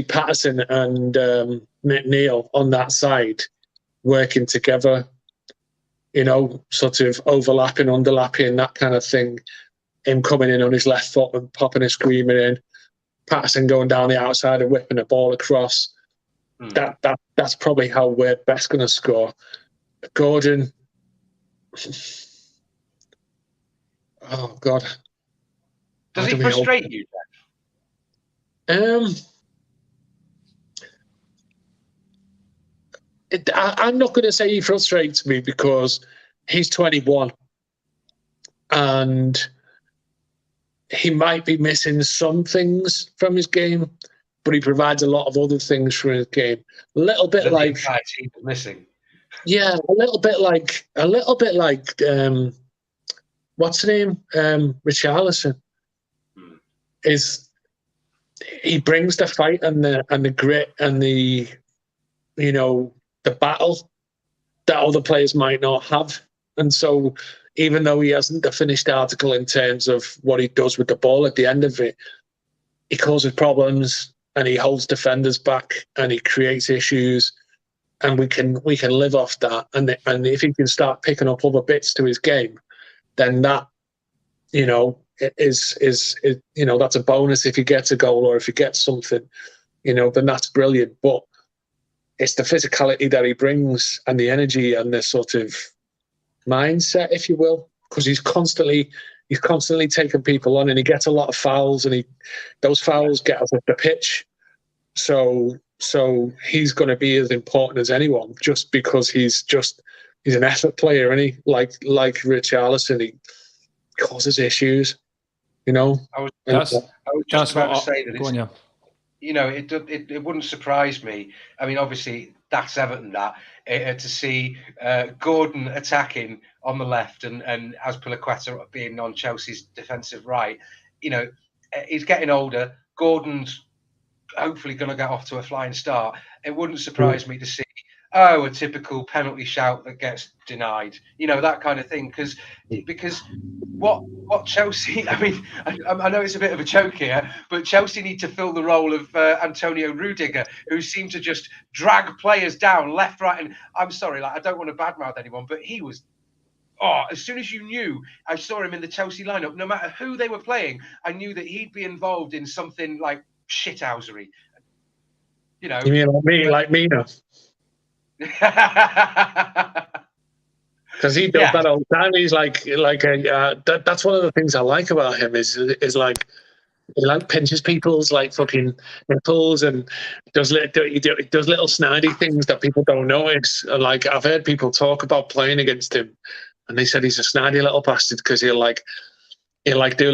Patterson and McNeil on that side working together, you know, sort of overlapping, underlapping, that kind of thing. Him coming in on his left foot and popping and screaming in, Patterson going down the outside and whipping the ball across. That's probably how we're best going to score. Gordon, oh God, does he frustrate you, Geoff? I'm not going to say he frustrates me because he's 21 and he might be missing some things from his game, but he provides a lot of other things from his game. A little bit like the entire team is missing. Yeah, a little bit like what's the name? Richarlison. He brings the fight and the grit and the, you know, the battle that other players might not have. And so even though he hasn't the finished article in terms of what he does with the ball at the end of it, he causes problems and he holds defenders back and he creates issues, and we can live off that. And if he can start picking up other bits to his game, then that, you know, is you know, that's a bonus if he gets a goal or if he gets something, you know, then that's brilliant. But it's the physicality that he brings and the energy and the sort of mindset, if you will, because he's constantly taking people on and he gets a lot of fouls and those fouls get us off the pitch. So he's going to be as important as anyone just because he's an effort player, and he like Richarlison, he causes issues, you know. I was just about to say that it's, you know, it wouldn't surprise me. I mean, obviously that's Everton, to see Gordon attacking on the left and Azpilicueta being on Chelsea's defensive right. You know, he's getting older. Gordon's hopefully going to get off to a flying start. It wouldn't surprise me to see a typical penalty shout that gets denied. You know, that kind of thing. Because what Chelsea, I mean, I know it's a bit of a joke here, but Chelsea need to fill the role of Antonio Rudiger, who seemed to just drag players down left, right, and I'm sorry, like, I don't want to badmouth anyone, but he was, as soon as you knew, I saw him in the Chelsea lineup, no matter who they were playing, I knew that he'd be involved in something like shithousery. You know. You mean like me now? Because he does that all the time. He's that's one of the things I like about him is like he like pinches people's like fucking nipples and does little snidey things that people don't notice. And like I've heard people talk about playing against him, and they said he's a snidey little bastard because he'll do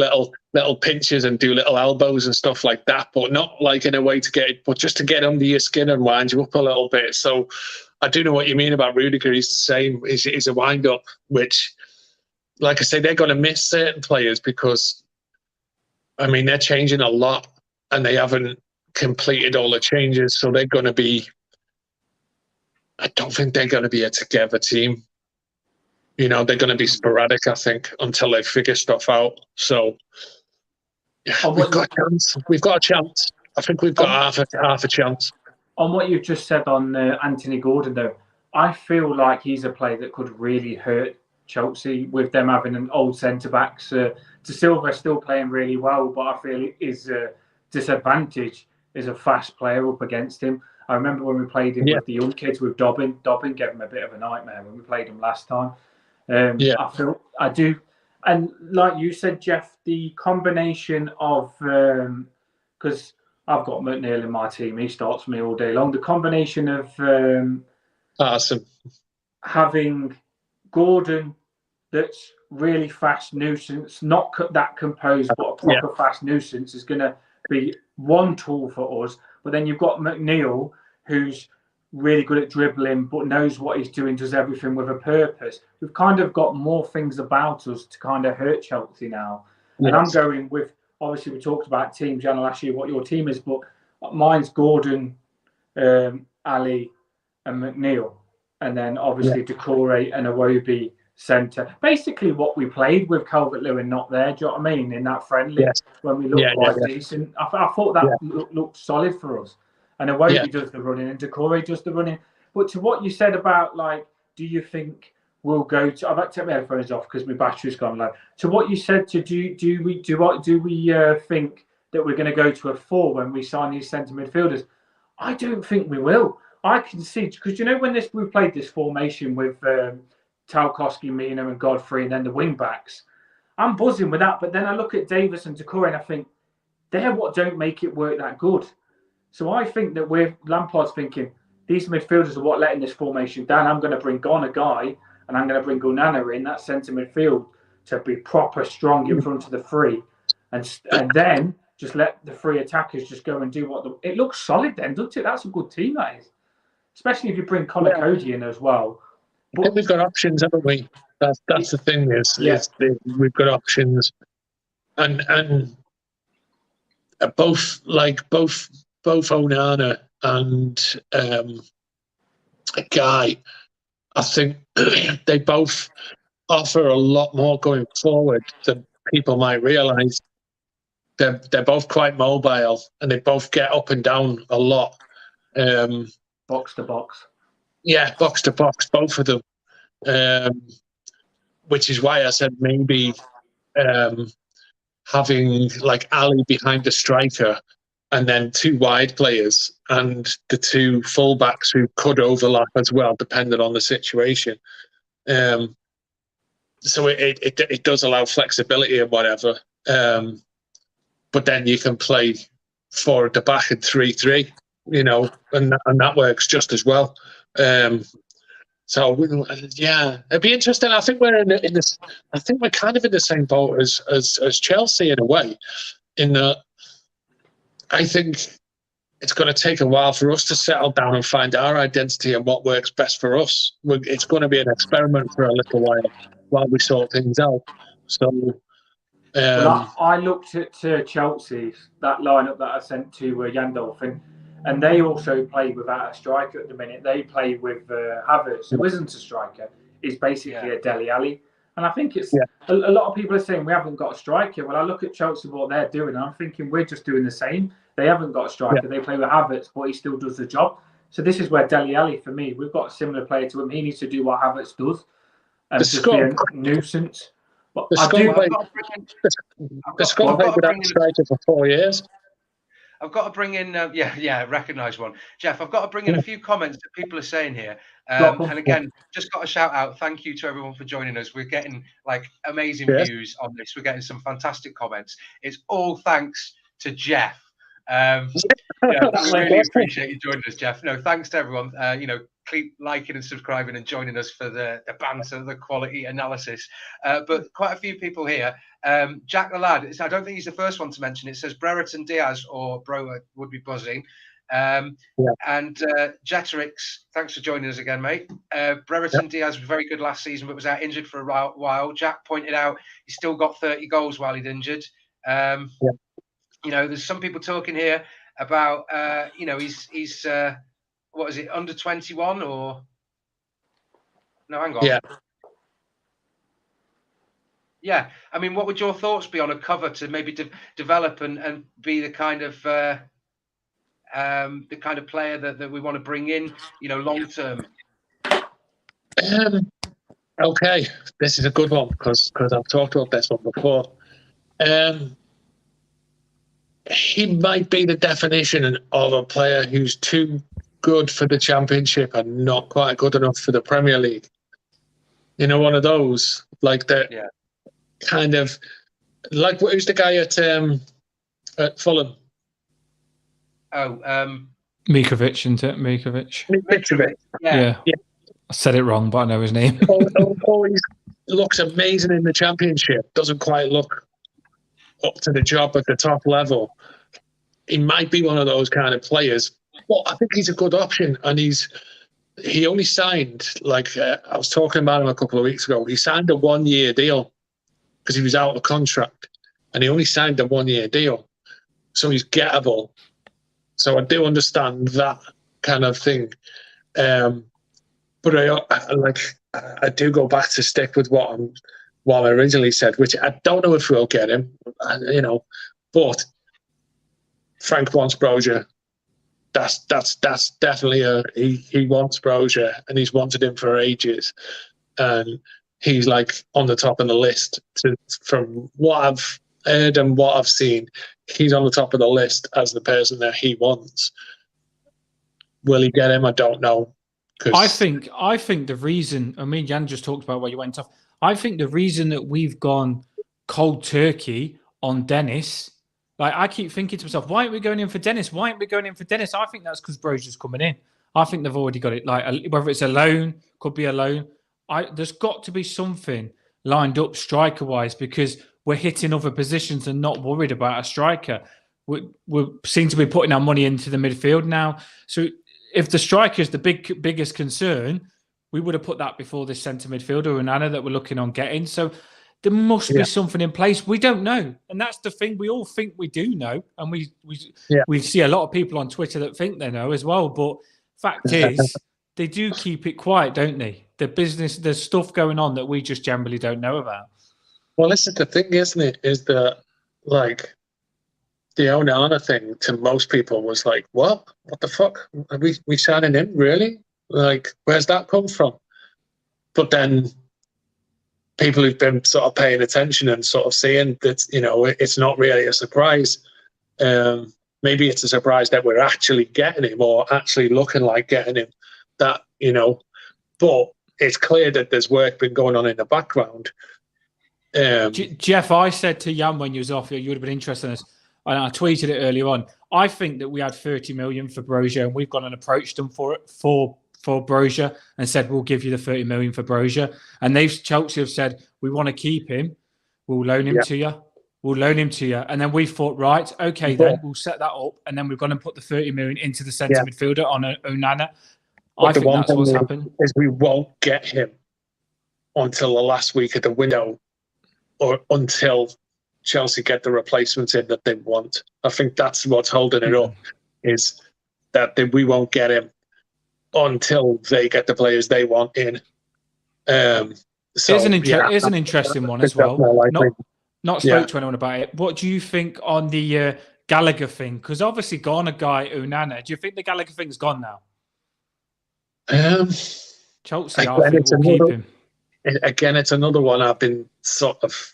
little pinches and do little elbows and stuff like that, but not like in a way to get it, but just to get under your skin and wind you up a little bit. So I do know what you mean about Rudiger. He's the same. He's a wind up, which, like I say, they're going to miss certain players because, I mean, they're changing a lot and they haven't completed all the changes. So they're going to be, I don't think they're going to be a together team. You know, they're going to be sporadic, I think, until they figure stuff out. So, yeah, we've got a chance. We've got a chance. I think we've got half a chance. On what you've just said on Anthony Gordon, though, I feel like he's a player that could really hurt Chelsea with them having an old centre-backs. De Silva still playing really well, but I feel his disadvantage is a fast player up against him. I remember when we played him with the young kids with Dobbin. Dobbin gave him a bit of a nightmare when we played him last time. I do. And like you said, Geoff, the combination of, because I've got McNeil in my team, he starts me all day long. The combination of awesome. Having Gordon that's really fast nuisance, not that composed, but a proper fast nuisance is going to be one tool for us. But then you've got McNeil, who's really good at dribbling, but knows what he's doing, does everything with a purpose. We've kind of got more things about us to kind of hurt Chelsea now. Yes. And I'm going with, obviously we talked about teams, Yann, last year, what your team is, but mine's Gordon, Ali and McNeil. And then obviously Decore and Iwobi centre. Basically what we played with Calvert-Lewin not there, do you know what I mean? In that friendly, when we looked quite decent. I thought that looked solid for us. And Iwobi does the running and Decore does the running. But to what you said about, like, do you think we'll go to... I've had to take my headphones off because my battery's gone low. To what you said, do we think that we're going to go to a 4 when we sign these centre midfielders? I don't think we will. I can see, because you know when we played this formation with Tarkowski, Mina and Godfrey and then the wing backs, I'm buzzing with that. But then I look at Davis and Decore and I think they're what don't make it work that good. So I think that Lampard's thinking these midfielders are what letting this formation down. I'm going to bring on a guy and I'm going to bring Onana in that centre midfield to be proper strong in front of the three, and then just let the three attackers just go and do what it looks solid then, doesn't it? That's a good team, that is. Especially if you bring Connor Coady in as well. But I think we've got options, haven't we? That's the thing we've got options, and both Onana and Gueye, I think they both offer a lot more going forward than people might realise. They're both quite mobile and they both get up and down a lot. Box to box. Yeah, box to box, both of them. Which is why I said maybe having like Ali behind the striker and then 2 wide players and the 2 fullbacks who could overlap as well, depending on the situation. So it does allow flexibility and whatever. But then you can play 4 at the back and 3-3, you know, and that works just as well. So it'd be interesting. I think we're in this. I think we're kind of in the same boat as Chelsea in a way. In that, I think it's going to take a while for us to settle down and find our identity and what works best for us. It's going to be an experiment for a little while we sort things out. So. I looked at Chelsea, that lineup that I sent to Yandolf, and they also play without a striker at the minute. They play with Havertz, who isn't a striker. He's basically a Dele Alli. And I think it's a lot of people are saying we haven't got a striker. Well, I look at Chelsea, what they're doing, and I'm thinking we're just doing the same. They haven't got a striker. They play with Havertz, but he still does the job. So this is where Dele Alli, for me, we've got a similar player to him. He needs to do what Havertz does and just be a nuisance. But the Scott played without a striker for 4 years. I've got to bring in, recognise one. Geoff, I've got to bring in a few comments that people are saying here. And again, just got a shout out. Thank you to everyone for joining us. We're getting like amazing views on this. We're getting some fantastic comments. It's all thanks to Geoff. We really appreciate you joining us, Geoff. No, thanks to everyone. Keep liking and subscribing and joining us for the banter, the quality analysis. But quite a few people here. Jack the Lad, I don't think he's the first one to mention it. Says Brereton Diaz or Bro would be buzzing. And Jeterix, thanks for joining us again, mate. Brereton Diaz was very good last season, but was out injured for a while. Jack pointed out he still got 30 goals while he'd injured. There's some people talking here about, he's what is it, under 21 or... No, hang on. Yeah. I mean, what would your thoughts be on a cover to maybe develop and be the kind of player that we want to bring in, long term? Okay, this is a good one because I've talked about this one before. he might be the definition of a player who's too good for the Championship and not quite good enough for the Premier League. You know, one of those, like that kind of, like who's the guy at Fulham? Mikovic, isn't it? Mikovic. Yeah. I said it wrong, but I know his name. Always looks amazing in the Championship. Doesn't quite look up to the job at the top level. He might be one of those kind of players. Well, I think he's a good option, and he only signed, like I was talking about him a couple of weeks ago. He signed a 1-year deal because he was out of contract, and he only signed a 1-year deal, so he's gettable. So I do understand that kind of thing, but I do go back to stick with what I originally said, which I don't know if we'll get him, you know, but Frank wants Brozier. That's definitely he wants Brozier, and he's wanted him for ages, and he's like on the top of the list. From what I've heard and what I've seen, he's on the top of the list as the person that he wants. Will he get him? I don't know. I think the reason, I mean, Yann just talked about where you went off. I think the reason that we've gone cold turkey on Dennis, like I keep thinking to myself, why aren't we going in for Dennis? I think that's because Brozier's coming in. I think they've already got it. Like whether it's a loan, could be a loan. There's got to be something lined up striker-wise, because we're hitting other positions and not worried about a striker. We seem to be putting our money into the midfield now. So if the striker is the biggest concern, we would have put that before this centre midfielder, Onana, that we're looking on getting. So there must be something in place. We don't know. And that's the thing. We all think we do know. And we see a lot of people on Twitter that think they know as well. But fact is, they do keep it quiet, don't they? The business, there's stuff going on that we just generally don't know about. Well, this is the thing, isn't it? Is that, like, the Onana thing to most people was like, what? What the fuck? Are we signing him? Really? Like, where's that come from? But then people who've been sort of paying attention and sort of seeing that, you know, it's not really a surprise. Maybe it's a surprise that we're actually getting him or actually looking like getting him. That, you know, but it's clear that there's work been going on in the background. Geoff, I said to Yann when you was off, you would have been interested in this, and I tweeted it earlier on. I think that we had 30 million for Brozier, and we've gone and approached them for Brozier and said, we'll give you the 30 million for Brozier. And Chelsea have said, we want to keep him. We'll loan him to you. We'll loan him to you. And then we thought, right, okay, then we'll set that up. And then we've gone and put the 30 million into the centre midfielder on Onana. But I think that's what's happened. Is we won't get him until the last week of the window, or until Chelsea get the replacements in that they want. I think that's what's holding it up, is that we won't get him until they get the players they want in. So, here's an interesting one as well. Not spoke to anyone about it. What do you think on the Gallagher thing? Because obviously gone a guy, Onana. Do you think the Gallagher thing's gone now? Chelsea, I think will keep him. Again, it's another one I've been sort of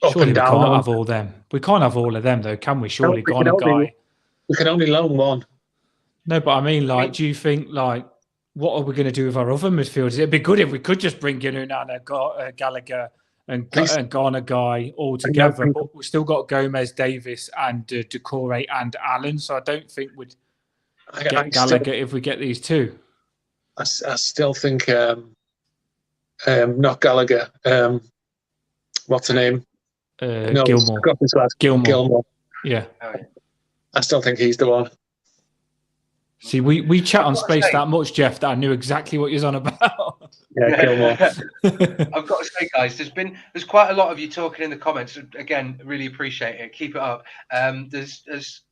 up Surely and down. We can't have all them. We can't have all of them, though, can we? Surely, gone a guy. We can only loan one. No, but I mean, like, do you think, like, what are we going to do with our other midfielders? It'd be good if we could just bring in Onana, Gallagher, and Ghana guy all together. But we've still got Gomez, Davis, and Decore and Allen. So I don't think we'd get Gallagher if we get these two. I still think not Gallagher. What's the name? Gilmore. Yeah. I still think he's the one. See, we chat on space that much, Geoff, that I knew exactly what you're on about. Yeah, Gilmore. I've got to say, guys, there's quite a lot of you talking in the comments. Again, really appreciate it. Keep it up. There's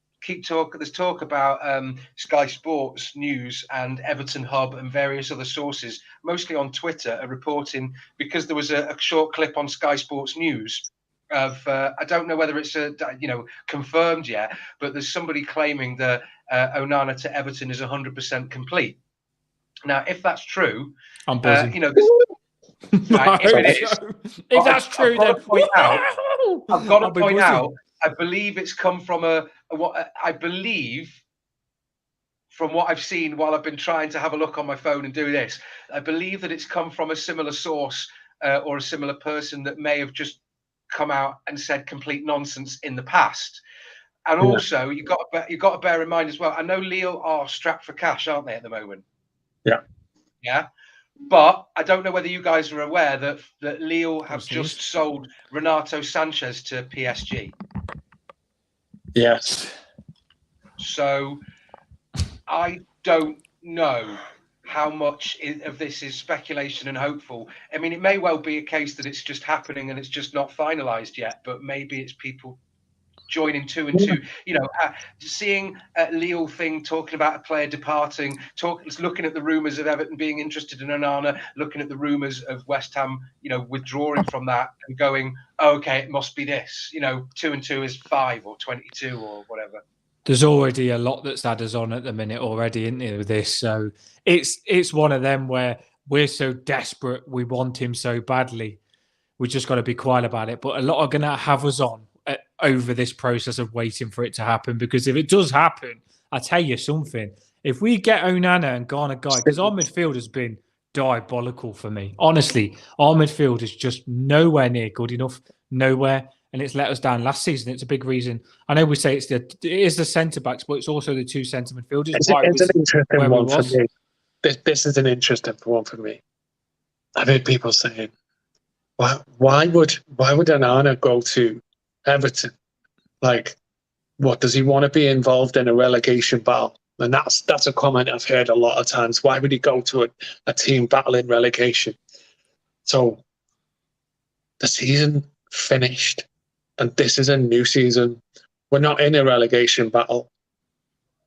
talk about Sky Sports News and Everton Hub and various other sources, mostly on Twitter, are reporting, because there was a short clip on Sky Sports News of I don't know whether it's confirmed yet, but there's somebody claiming that Onana to Everton is 100% complete. Now, if that's true, I'm buzzing. Right, if it is, if that's true, then I've got to point out I believe it's come from what I believe from what I've seen while I've been trying to have a look on my phone and do this. I believe that it's come from a similar source or a similar person that may have just come out and said complete nonsense in the past. And also, you've got to bear in mind as well. I know Lille are strapped for cash, aren't they, at the moment? Yeah. Yeah. But I don't know whether you guys are aware that Lille have just sold Renato Sanchez to PSG. Yes. So I don't know how much of this is speculation and hopeful. I mean, it may well be a case that it's just happening and it's just not finalised yet, but maybe it's people joining two and two, seeing Lille thing, talking about a player departing, looking at the rumours of Everton being interested in Onana, looking at the rumours of West Ham, withdrawing from that and going, oh, okay, it must be this, 2 and 2 is 5 or 22 or whatever. There's already a lot that's had us on at the minute already, isn't there, with this? So it's one of them where we're so desperate, we want him so badly. We just got to be quiet about it. But a lot are going to have us on over this process of waiting for it to happen, because if it does happen, I tell you something. If we get Onana and Ghana Gueye, because our midfield has been diabolical for me. Honestly, our midfield is just nowhere near good enough, nowhere, and it's let us down last season. It's a big reason. I know we say it is the centre backs, but it's also the two centre midfielders. It's an interesting one for me. This is an interesting one for me. I've heard people saying, why would Onana go to Everton? Like, what, does he want to be involved in a relegation battle? And that's a comment I've heard a lot of times. Why would he go to a team battling relegation? So the season finished, and this is a new season. We're not in a relegation battle.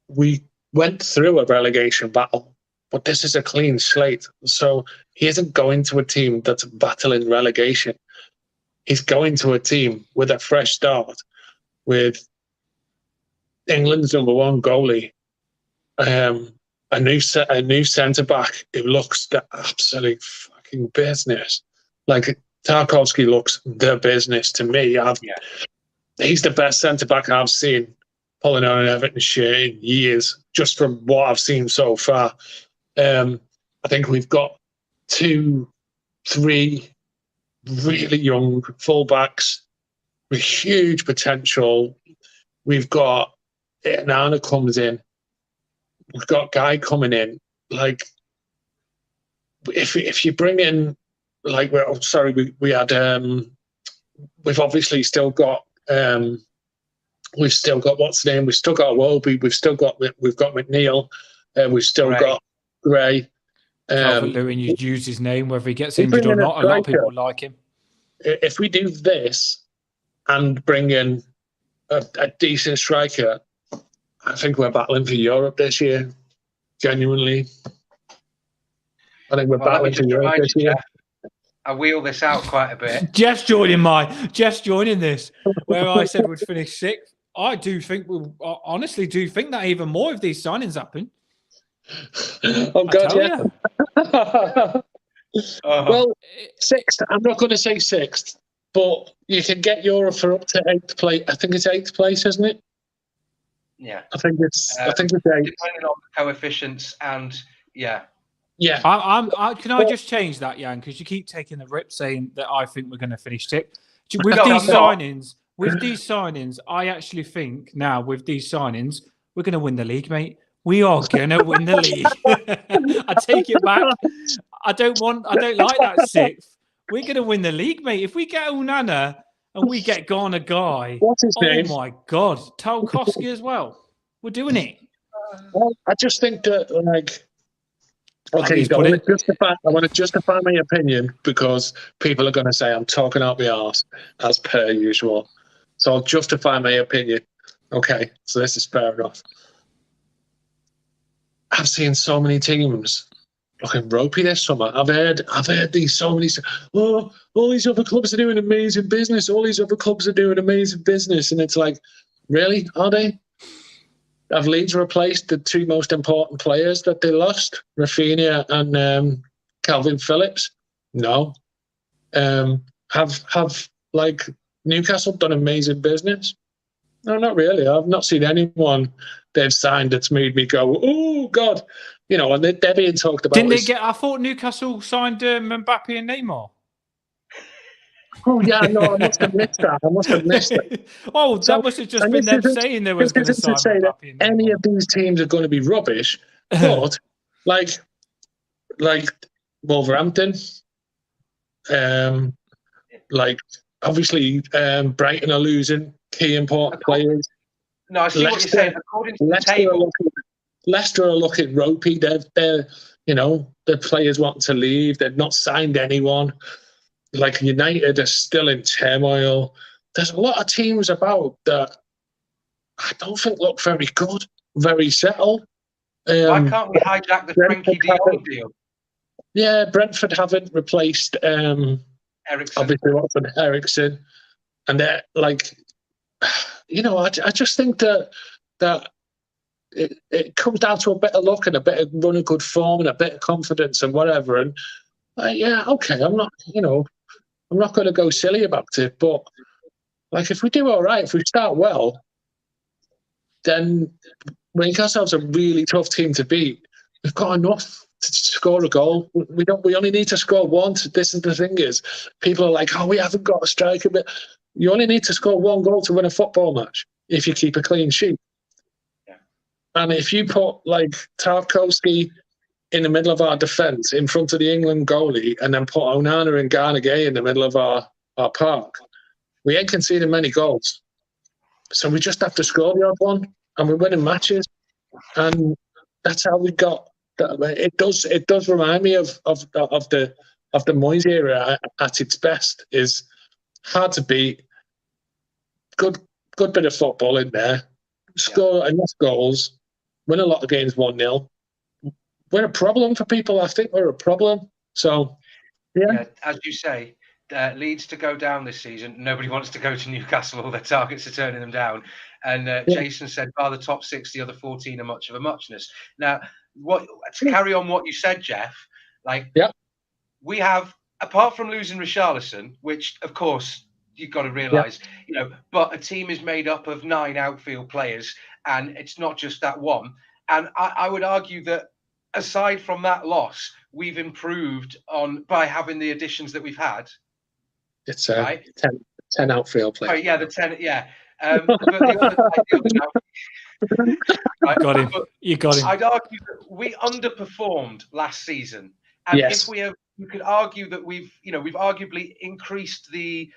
We went through a relegation battle, but this is a clean slate. So he isn't going to a team that's battling relegation. He's going to a team with a fresh start, with England's #1 goalie, a new centre back who looks the absolute fucking business. Like, Tarkowski looks the business to me. He's the best centre back I've seen pulling on an Everton shirt in years, just from what I've seen so far. I think we've got 2-3 really young fullbacks with huge potential. We've got Onana comes in. We've got Gueye coming in. Like, if you bring in, like, we had we've obviously still got what's the name? We've still got Iwobi. We've got McNeil. We've still got Gueye. Calvert-Lewin, you use his name, whether he gets injured or not. A lot of people like him. If we do this and bring in a decent striker, I think we're battling for Europe this year. Genuinely, I think we're battling for Europe this year. I wheel this out quite a bit. Jeff's joining this, where I said we'd finish 6th. I honestly do think that even more if these signings happen. Oh God, yeah. Well, 6th. I'm not going to say 6th, but you can get Europe for up to 8th place. I think it's 8th place, isn't it? Yeah. I think it's 8th. Depending on the coefficients and yeah. Yeah. Can I just change that, Yann? Because you keep taking the rip saying that I think we're going to finish 6th. With these signings, I actually think now with these signings, we're going to win the league, mate. We are going to win the league. I take it back. I don't like that 6th. We're going to win the league, mate. If we get Onana and we get Ghana Gueye, what's his name? Oh my God, Tarkowski as well. We're doing it. Well, I just think that, like, okay, I want to justify my opinion because people are going to say I'm talking out my arse as per usual. So I'll justify my opinion. Okay, so this is fair enough. I've seen so many teams looking ropey this summer. I've heard these so many. Oh, all these other clubs are doing amazing business. All these other clubs are doing amazing business, and it's like, really, are they? Have Leeds replaced the 2 most important players that they lost, Rafinha and Calvin Phillips? No. Have like Newcastle done amazing business? No, not really. I've not seen anyone they've signed that's made me go, oh, God. You know, and they're being talked about. Didn't they get? I thought Newcastle signed Mbappe and Neymar. Oh, yeah, no, I must have missed that. I must have missed it. Oh, So, that must have just and been this them isn't, saying they this was going to isn't to sign say that Mbappe and any Neymar. of these teams are going to be rubbish, but like Wolverhampton, like obviously Brighton are losing key important players. No, I see what you're saying. According to the table, Leicester are looking ropey. They're you know, the players wanting to leave. They've not signed anyone. Like United are still in turmoil. There's a lot of teams about that I don't think look very good, very settled. Why can't we hijack the Frenkie de Jong deal? Yeah, Brentford haven't replaced Eriksen. Obviously Watford Eriksen, and they're like, you know, I just think that it comes down to a bit of luck and a bit of run of good form and a bit of confidence and whatever. And yeah, okay, I'm not going to go silly about it, but like if we do all right, if we start well, then we make ourselves a really tough team to beat. We've got enough to score a goal. We only need to score one. This is the thing is, people are like, oh, we haven't got a striker, but you only need to score one goal to win a football match if you keep a clean sheet. Yeah. And if you put like Tarkowski in the middle of our defence in front of the England goalie and then put Onana and Gueye in the middle of our park, we ain't conceding many goals. So we just have to score the odd one, and we're winning matches, and that's how we got. It does remind me of the Moyes era at its best. Is hard to beat. Good bit of football in there. Score enough goals. Win a lot of games 1-0. We're a problem for people. I think we're a problem. So yeah, as you say. Leeds to go down this season. Nobody wants to go to Newcastle. All their targets are turning them down. And Jason said, bar the top 6, the other 14 are much of a muchness. Now, to carry on what you said, Geoff, we have, apart from losing Richarlison, which, of course, you've got to realise, you know, but a team is made up of 9 outfield players, and it's not just that one. And I would argue that aside from that loss, we've improved by having the additions that we've had. It's 10 outfield players. Oh, yeah, the 10, yeah. But the other You got him. I'd argue that we underperformed last season. And if you could argue that we've arguably increased the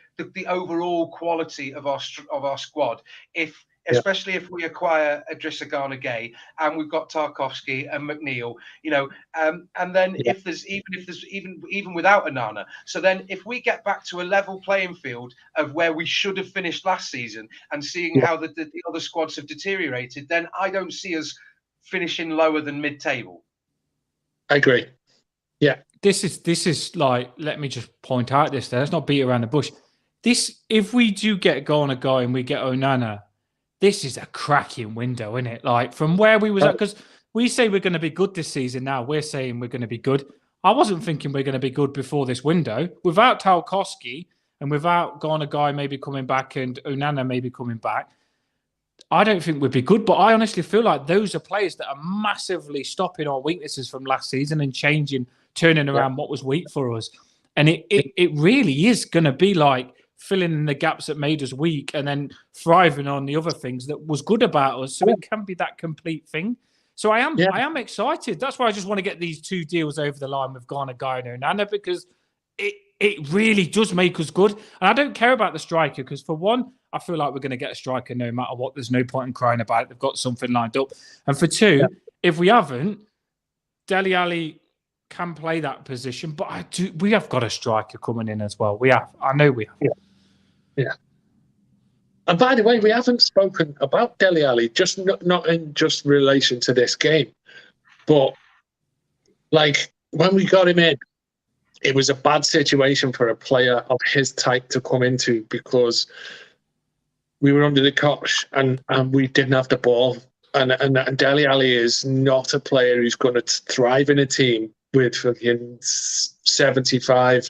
overall quality of our squad, especially if we acquire Idrissa Gana Gueye and we've got Tarkowski and McNeil, you know, and then if there's even without Onana, so then if we get back to a level playing field of where we should have finished last season and seeing how the other squads have deteriorated, then I don't see us finishing lower than mid-table. I agree. Yeah. This is like, let me just point out this there. Let's not beat around the bush. If we do get Gana Gueye and we get Onana, this is a cracking window, isn't it? Like from where we was at, because we say we're going to be good this season. Now we're saying we're going to be good. I wasn't thinking we're going to be good before this window. Without Tarkowski and without Gana Gueye maybe coming back and Onana maybe coming back, I don't think we'd be good. But I honestly feel like those are players that are massively stopping our weaknesses from last season and turning around what was weak for us. And it really is going to be like filling in the gaps that made us weak and then thriving on the other things that was good about us. So it can be that complete thing. So I am excited. That's why I just want to get these 2 deals over the line with Gana Gueye and Onana, because it really does make us good. And I don't care about the striker because, for one, I feel like we're going to get a striker no matter what. There's no point in crying about it. They've got something lined up. And for 2, if we haven't, Dele Alli can play that position. But we have got a striker coming in as well. We have. I know we have. Yeah. And by the way, we haven't spoken about Dele Alli, just not in just relation to this game, but like when we got him in, it was a bad situation for a player of his type to come into because we were under the cosh and we didn't have the ball. And Dele Alli is not a player who's going to thrive in a team with fucking 75%.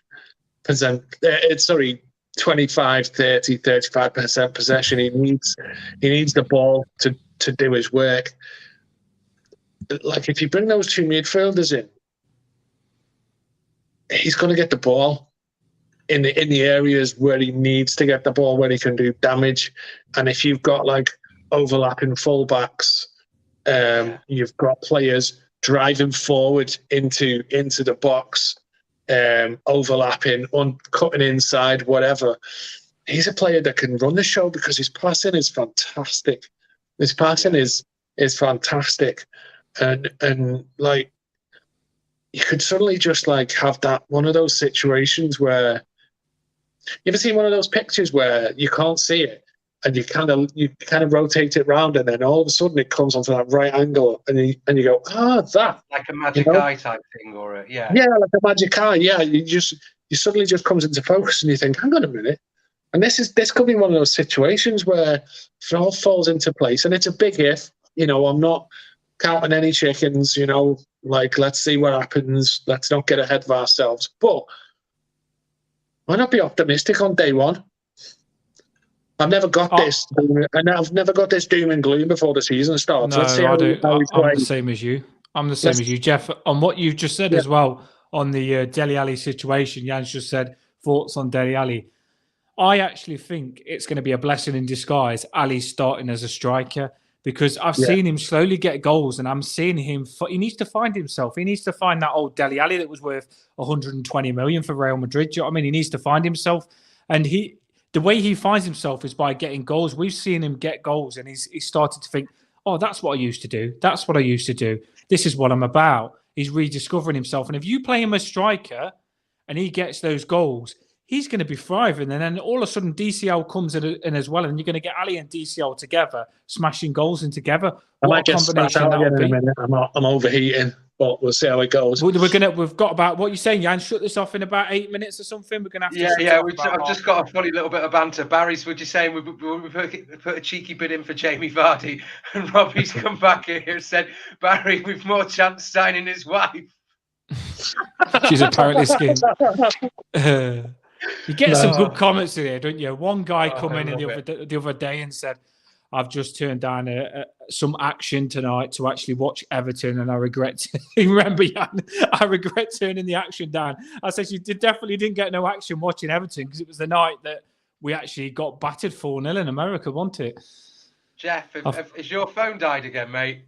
25, 30, 35% possession. He needs the ball to do his work. Like, if you bring those two midfielders in, he's going to get the ball in the areas where he needs to get the ball, where he can do damage. And if you've got like overlapping fullbacks, you've got players driving forward into the box, overlapping, cutting inside, whatever. He's a player that can run the show because his passing is fantastic. His passing is fantastic, and like, you could suddenly just like have that one of those situations where, you ever seen one of those pictures where you can't see it and you kind of rotate it round, and then all of a sudden it comes onto that right angle, and you go, that, like a magic eye type thing, or like a magic eye. Yeah, you suddenly just comes into focus, and you think, hang on a minute. And this could be one of those situations where it all falls into place, and it's a big if. I'm not counting any chickens. Like, let's see what happens. Let's not get ahead of ourselves. But why not be optimistic on day one? I've never got this, and I've never got this doom and gloom before the season starts. No, Let's see I do. I'm the same as you. As you, Geoff. On what you've just said as well on the Dele Alli situation, Yann's just said thoughts on Dele Alli. I actually think it's going to be a blessing in disguise, Ali starting as a striker, because I've seen him slowly get goals, and I'm seeing him. He needs to find himself. He needs to find that old Dele Alli that was worth 120 million for Real Madrid. Do you know what I mean? He needs to find himself, and the way he finds himself is by getting goals. We've seen him get goals, and he's started to think, oh, that's what I used to do. That's what I used to do. This is what I'm about. He's rediscovering himself, and if you play him as striker, and he gets those goals, he's going to be thriving. And then all of a sudden, DCL comes in as well, and you're going to get Ali and DCL together, smashing goals in together. What a combination that would be. In a minute. I'm overheating, but we'll see how it goes. We've got about, what are you saying, Yann? Shut this off in about 8 minutes or something. We're going to have to. I've just got a funny little bit of banter. Barry's, what you saying? We put a cheeky bid in for Jamie Vardy, and Robbie's come back here and said, Barry, we've more chance signing his wife. She's apparently skinned. You get some good comments here, don't you? One guy come in the other day and said, I've just turned down some action tonight to actually watch Everton, and I regret. Remember, Yann? I regret turning the action down. I said, you definitely didn't get no action watching Everton, because it was the night that we actually got battered 4-0 in America, wasn't it? Geoff, has your phone died again, mate?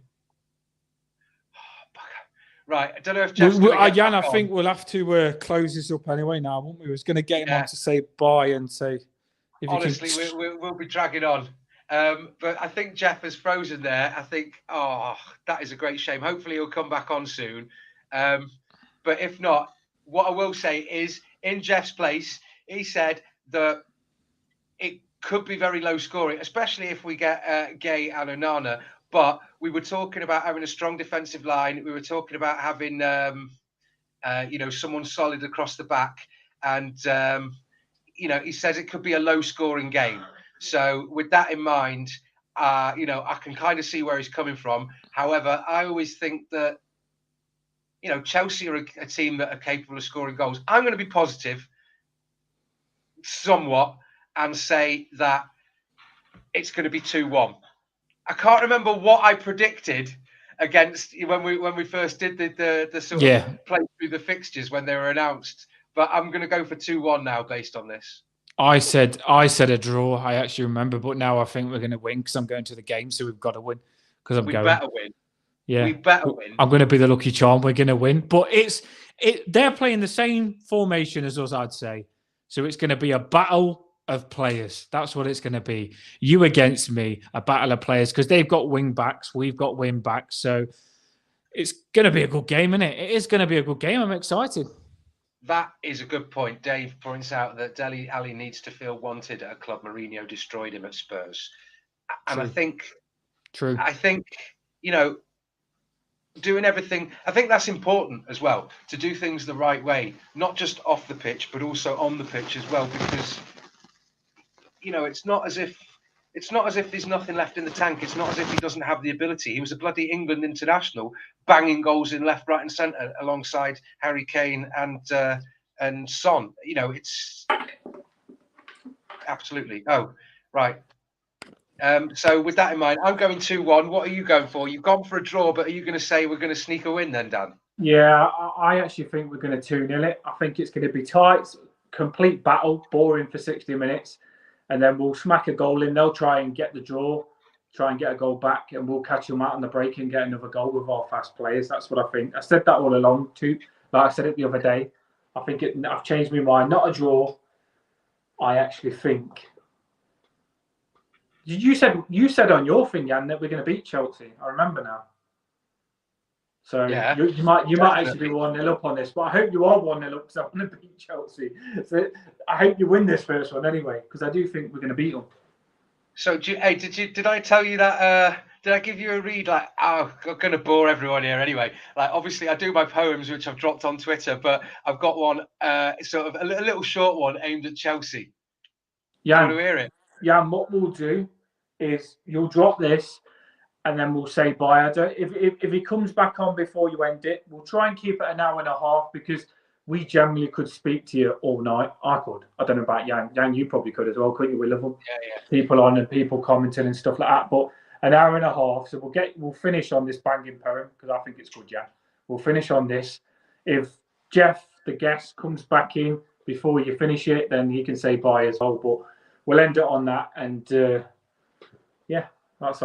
Right, I don't know if Jeff's Yann, I think we'll have to close this up anyway now, won't we? We was going to get him on to say bye and say... Honestly, we'll be dragging on. But I think Geoff has frozen there. I think, that is a great shame. Hopefully he'll come back on soon. But if not, what I will say is, in Geoff's place, he said that it could be very low scoring, especially if we get Gueye and Onana. But we were talking about having a strong defensive line. We were talking about having, someone solid across the back. And, he says it could be a low-scoring game. So with that in mind, I can kind of see where he's coming from. However, I always think that, Chelsea are a team that are capable of scoring goals. I'm going to be positive somewhat and say that it's going to be 2-1. I can't remember what I predicted against when we first did the sort of play through the fixtures when they were announced. But I'm going to go for 2-1 now based on this. I said a draw. I actually remember, but now I think we're going to win because I'm going to the game, so we've got to win because we better win. Yeah, we better win. I'm going to be the lucky charm. We're going to win, but they're playing the same formation as us, I'd say. So it's going to be a battle of players. That's what it's going to be. You against me, a battle of players, because they've got wing backs, we've got wing backs. So it's going to be a good game, isn't it? It is going to be a good game. I'm excited. That is a good point. Dave points out that Dele Alli needs to feel wanted at a club. Mourinho destroyed him at Spurs. And True. I think, doing everything, I think that's important as well, to do things the right way, not just off the pitch, but also on the pitch as well, because it's not as if there's nothing left in the tank. It's not as if he doesn't have the ability. He was a bloody England international, banging goals in left, right, and centre alongside Harry Kane and Son. absolutely. Oh, right. So with that in mind, I'm going 2-1. What are you going for? You've gone for a draw, but are you going to say we're going to sneak a win then, Dan? Yeah, I actually think we're going to 2-0 it. I think it's going to be tight, complete battle, boring for 60 minutes. And then we'll smack a goal in. They'll try and get the draw, try and get a goal back, and we'll catch them out on the break and get another goal with our fast players. That's what I think. I said that all along too. Like I said it the other day. I think I've changed my mind. Not a draw. I actually think. You said on your thing, Yann, that we're going to beat Chelsea. I remember now. So yeah, you might actually be 1-0 up on this, but I hope you are 1-0 up because I want to beat Chelsea. So I hope you win this first one anyway, because I do think we're going to beat them. So did I tell you that? Did I give you a read? Like, I'm going to bore everyone here anyway. Like, obviously, I do my poems, which I've dropped on Twitter, but I've got one, sort of a little short one aimed at Chelsea. Yeah, want to hear it? Yeah, what we'll do is you'll drop this, and then we'll say bye. If he comes back on before you end it, we'll try and keep it an hour and a half because we generally could speak to you all night. I could. I don't know about Yann. Yann, you probably could as well, couldn't you? We love them. Yeah. People on and people commenting and stuff like that. But an hour and a half. So we'll finish on this banging poem because I think it's good, yeah. We'll finish on this. If Geoff, the guest, comes back in before you finish it, then he can say bye as well. But we'll end it on that, and yeah, that's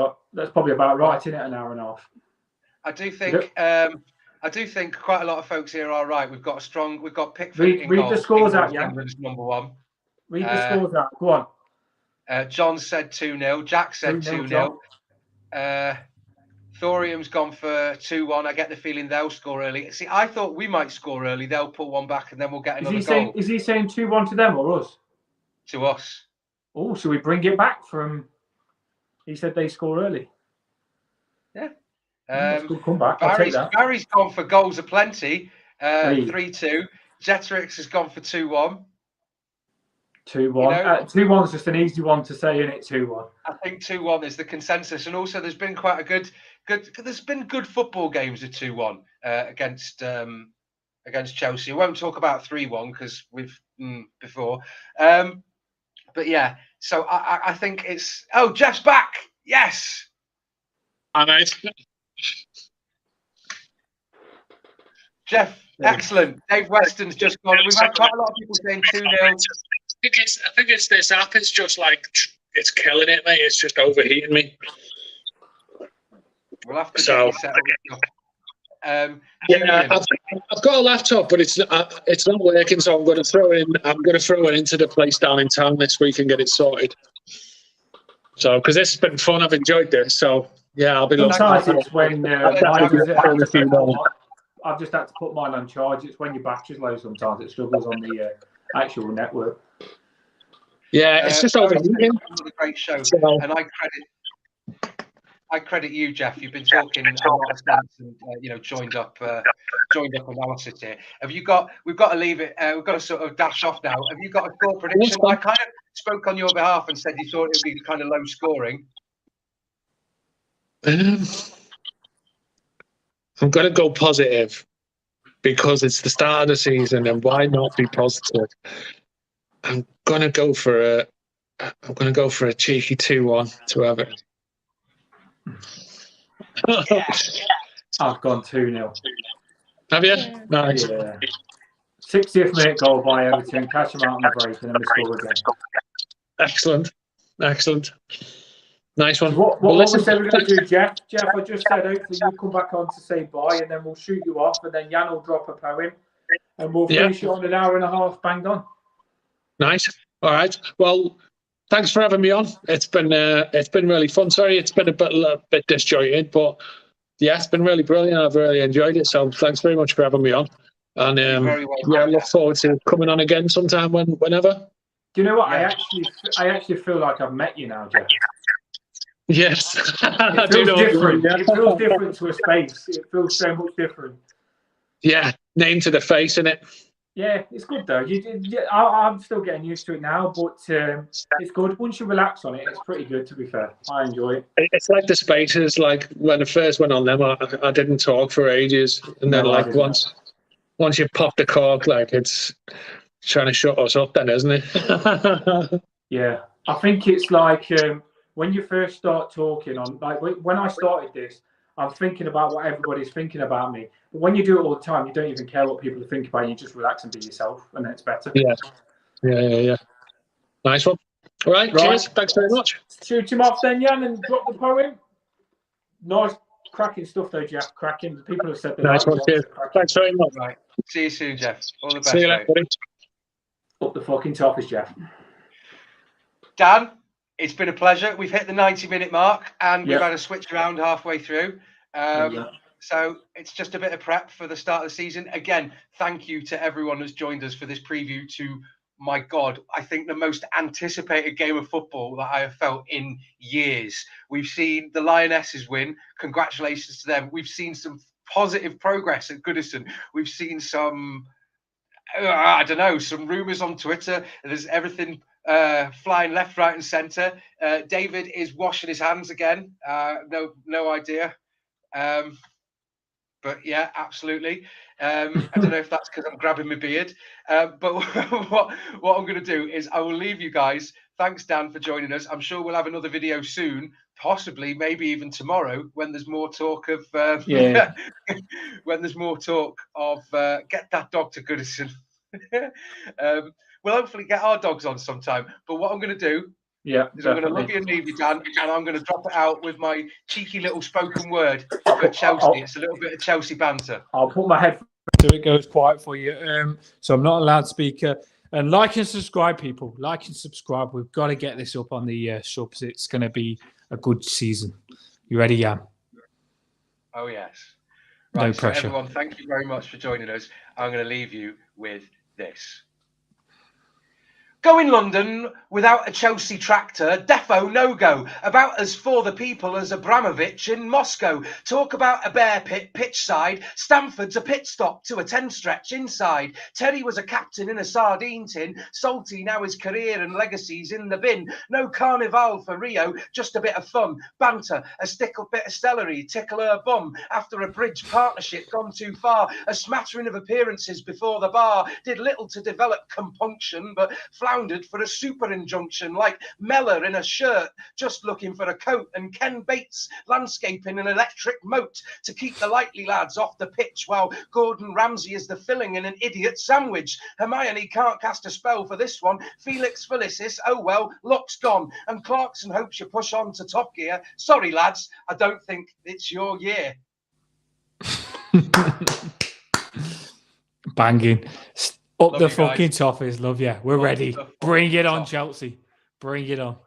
probably about right, isn't it? An hour and a half. I do think quite a lot of folks here are right. We've got Pickford in goal. Read the scores out, yeah. England's number one. Read the scores out. Go on. John said 2-0. Jack said 2-0. Thorium's gone for 2-1. I get the feeling they'll score early. See, I thought we might score early. They'll put one back, and then we'll get another goal. Is he saying 2-1 to them or us? To us. Oh, should we bring it back from? He said they score early. Yeah. That's a good comeback. I'll take that. Barry's gone for goals aplenty. 3-2. Zetrix has gone for 2-1. 2-1. 2-1's just an easy one to say, isn't it? 2-1. I think 2-1 is the consensus, and also there's been quite a good. There's been good football games at 2-1 against Chelsea. I won't talk about 3-1 because we've before. But yeah, so I think it's. Oh, Geoff's back. Yes. All right. Geoff, excellent. Dave Weston's just gone. We've had quite a lot of people saying 2-0. I think it's this app. It's just like it's killing it, mate. It's just overheating me. We'll have to get you set up. Yeah, I've got a laptop, but it's not working. So I'm going to throw it into the place down in town this week and get it sorted. So because this has been fun, I've enjoyed this. So yeah, I'll be looking. Sometimes it's when I've just had to put mine on charge. It's when your battery's low. Sometimes it struggles on the actual network. Yeah, it's just overheating. Another great show, and I credit you, Geoff. You've been talking a lot of sense and joined up analysis here. We've got to leave it. We've got to sort of dash off now. Have you got a score prediction? I kind of spoke on your behalf and said you thought it would be kind of low scoring. I'm going to go positive because it's the start of the season, and why not be positive? I'm going to go for a cheeky 2-1 to Everton. I've gone 2-0. Have you? Nice. Yeah. 60th minute goal by Everton. Catch them out on the break and then we score again. Excellent. Nice one. What we said we're going to do, Geoff? Geoff, I just said hopefully you come back on to say bye and then we'll shoot you off and then Yann will drop a poem and we'll finish it on an hour and a half banged on. Nice. All right. Well, thanks for having me on. It's been really fun. Sorry, it's been a bit disjointed, but yeah, it's been really brilliant. I've really enjoyed it. So thanks very much for having me on. And I look forward to coming on again sometime whenever. Do you know what? Yeah. I actually feel like I've met you now, Geoff. Yes. It feels different. It feels different to a space. It feels so much different. Yeah, name to the face, innit? Yeah, it's good though. I'm still getting used to it now, but it's good. Once you relax on it, it's pretty good, to be fair. I enjoy it. It's like the spaces, like when I first went on them, I didn't talk for ages. And then once you pop the cork, like it's trying to shut us up then, isn't it? Yeah, I think it's like when you first start talking on, like when I started this, I'm thinking about what everybody's thinking about me. But when you do it all the time, you don't even care what people think about you. You just relax and be yourself, and it's better. Yeah. Nice one. All right. Cheers. Thanks very much. Shoot him off then, Yann, and drop the poem. Nice, cracking stuff though, Geoff. Cracking. People have said they Nice one. Cheers. Thanks very much. Right. See you soon, Geoff. All the best. See you later, buddy. Up the fucking top is Geoff. Dan, it's been a pleasure. We've hit the 90-minute mark, and we've had a switch around halfway through. So it's just a bit of prep for the start of the season. Again, thank you to everyone that's joined us for this preview to, my God, I think the most anticipated game of football that I have felt in years. We've seen the Lionesses win. Congratulations to them. We've seen some positive progress at Goodison. We've seen some, I don't know, some rumours on Twitter. There's everything flying left, right and centre. David is washing his hands again. No idea. But yeah, absolutely. I don't know if that's because I'm grabbing my beard. But what I'm going to do is I will leave you guys. Thanks, Dan, for joining us. I'm sure we'll have another video soon, possibly, maybe even tomorrow, when there's more talk of when there's more talk of get that dog to Goodison. We'll hopefully get our dogs on sometime. But what I'm going to do is I'm going to love you and leave you, Dan, and I'm going to drop it out with my cheeky little spoken word for Chelsea. It's a little bit of Chelsea banter. I'll put my head so it goes quiet for you. So I'm not a loudspeaker. And like and subscribe, people. Like and subscribe. We've got to get this up on the subs. It's going to be a good season. You ready, Yann? Oh, yes. Right, no pressure. Everyone, thank you very much for joining us. I'm going to leave you with this. Going London without a Chelsea tractor, defo no-go. About as for the people as Abramovich in Moscow. Talk about a bear pit pitch side. Stamford's a pit stop to a 10 stretch inside. Terry was a captain in a sardine tin. Salty now his career and legacy's in the bin. No carnival for Rio, just a bit of fun. Banter, a stickle bit of celery, tickle her bum. After a bridge partnership gone too far. A smattering of appearances before the bar. Did little to develop compunction, but floundered for a super injunction like Mellor in a shirt, just looking for a coat, and Ken Bates landscaping an electric moat to keep the lightly lads off the pitch while Gordon Ramsay is the filling in an idiot sandwich. Hermione can't cast a spell for this one. Felix Felicis, oh well, luck's gone. And Clarkson hopes you push on to top gear. Sorry, lads, I don't think it's your year. Banging. Up Love the you fucking guys. top is love, yeah. We're ready. Bring it on, Chelsea. Bring it on.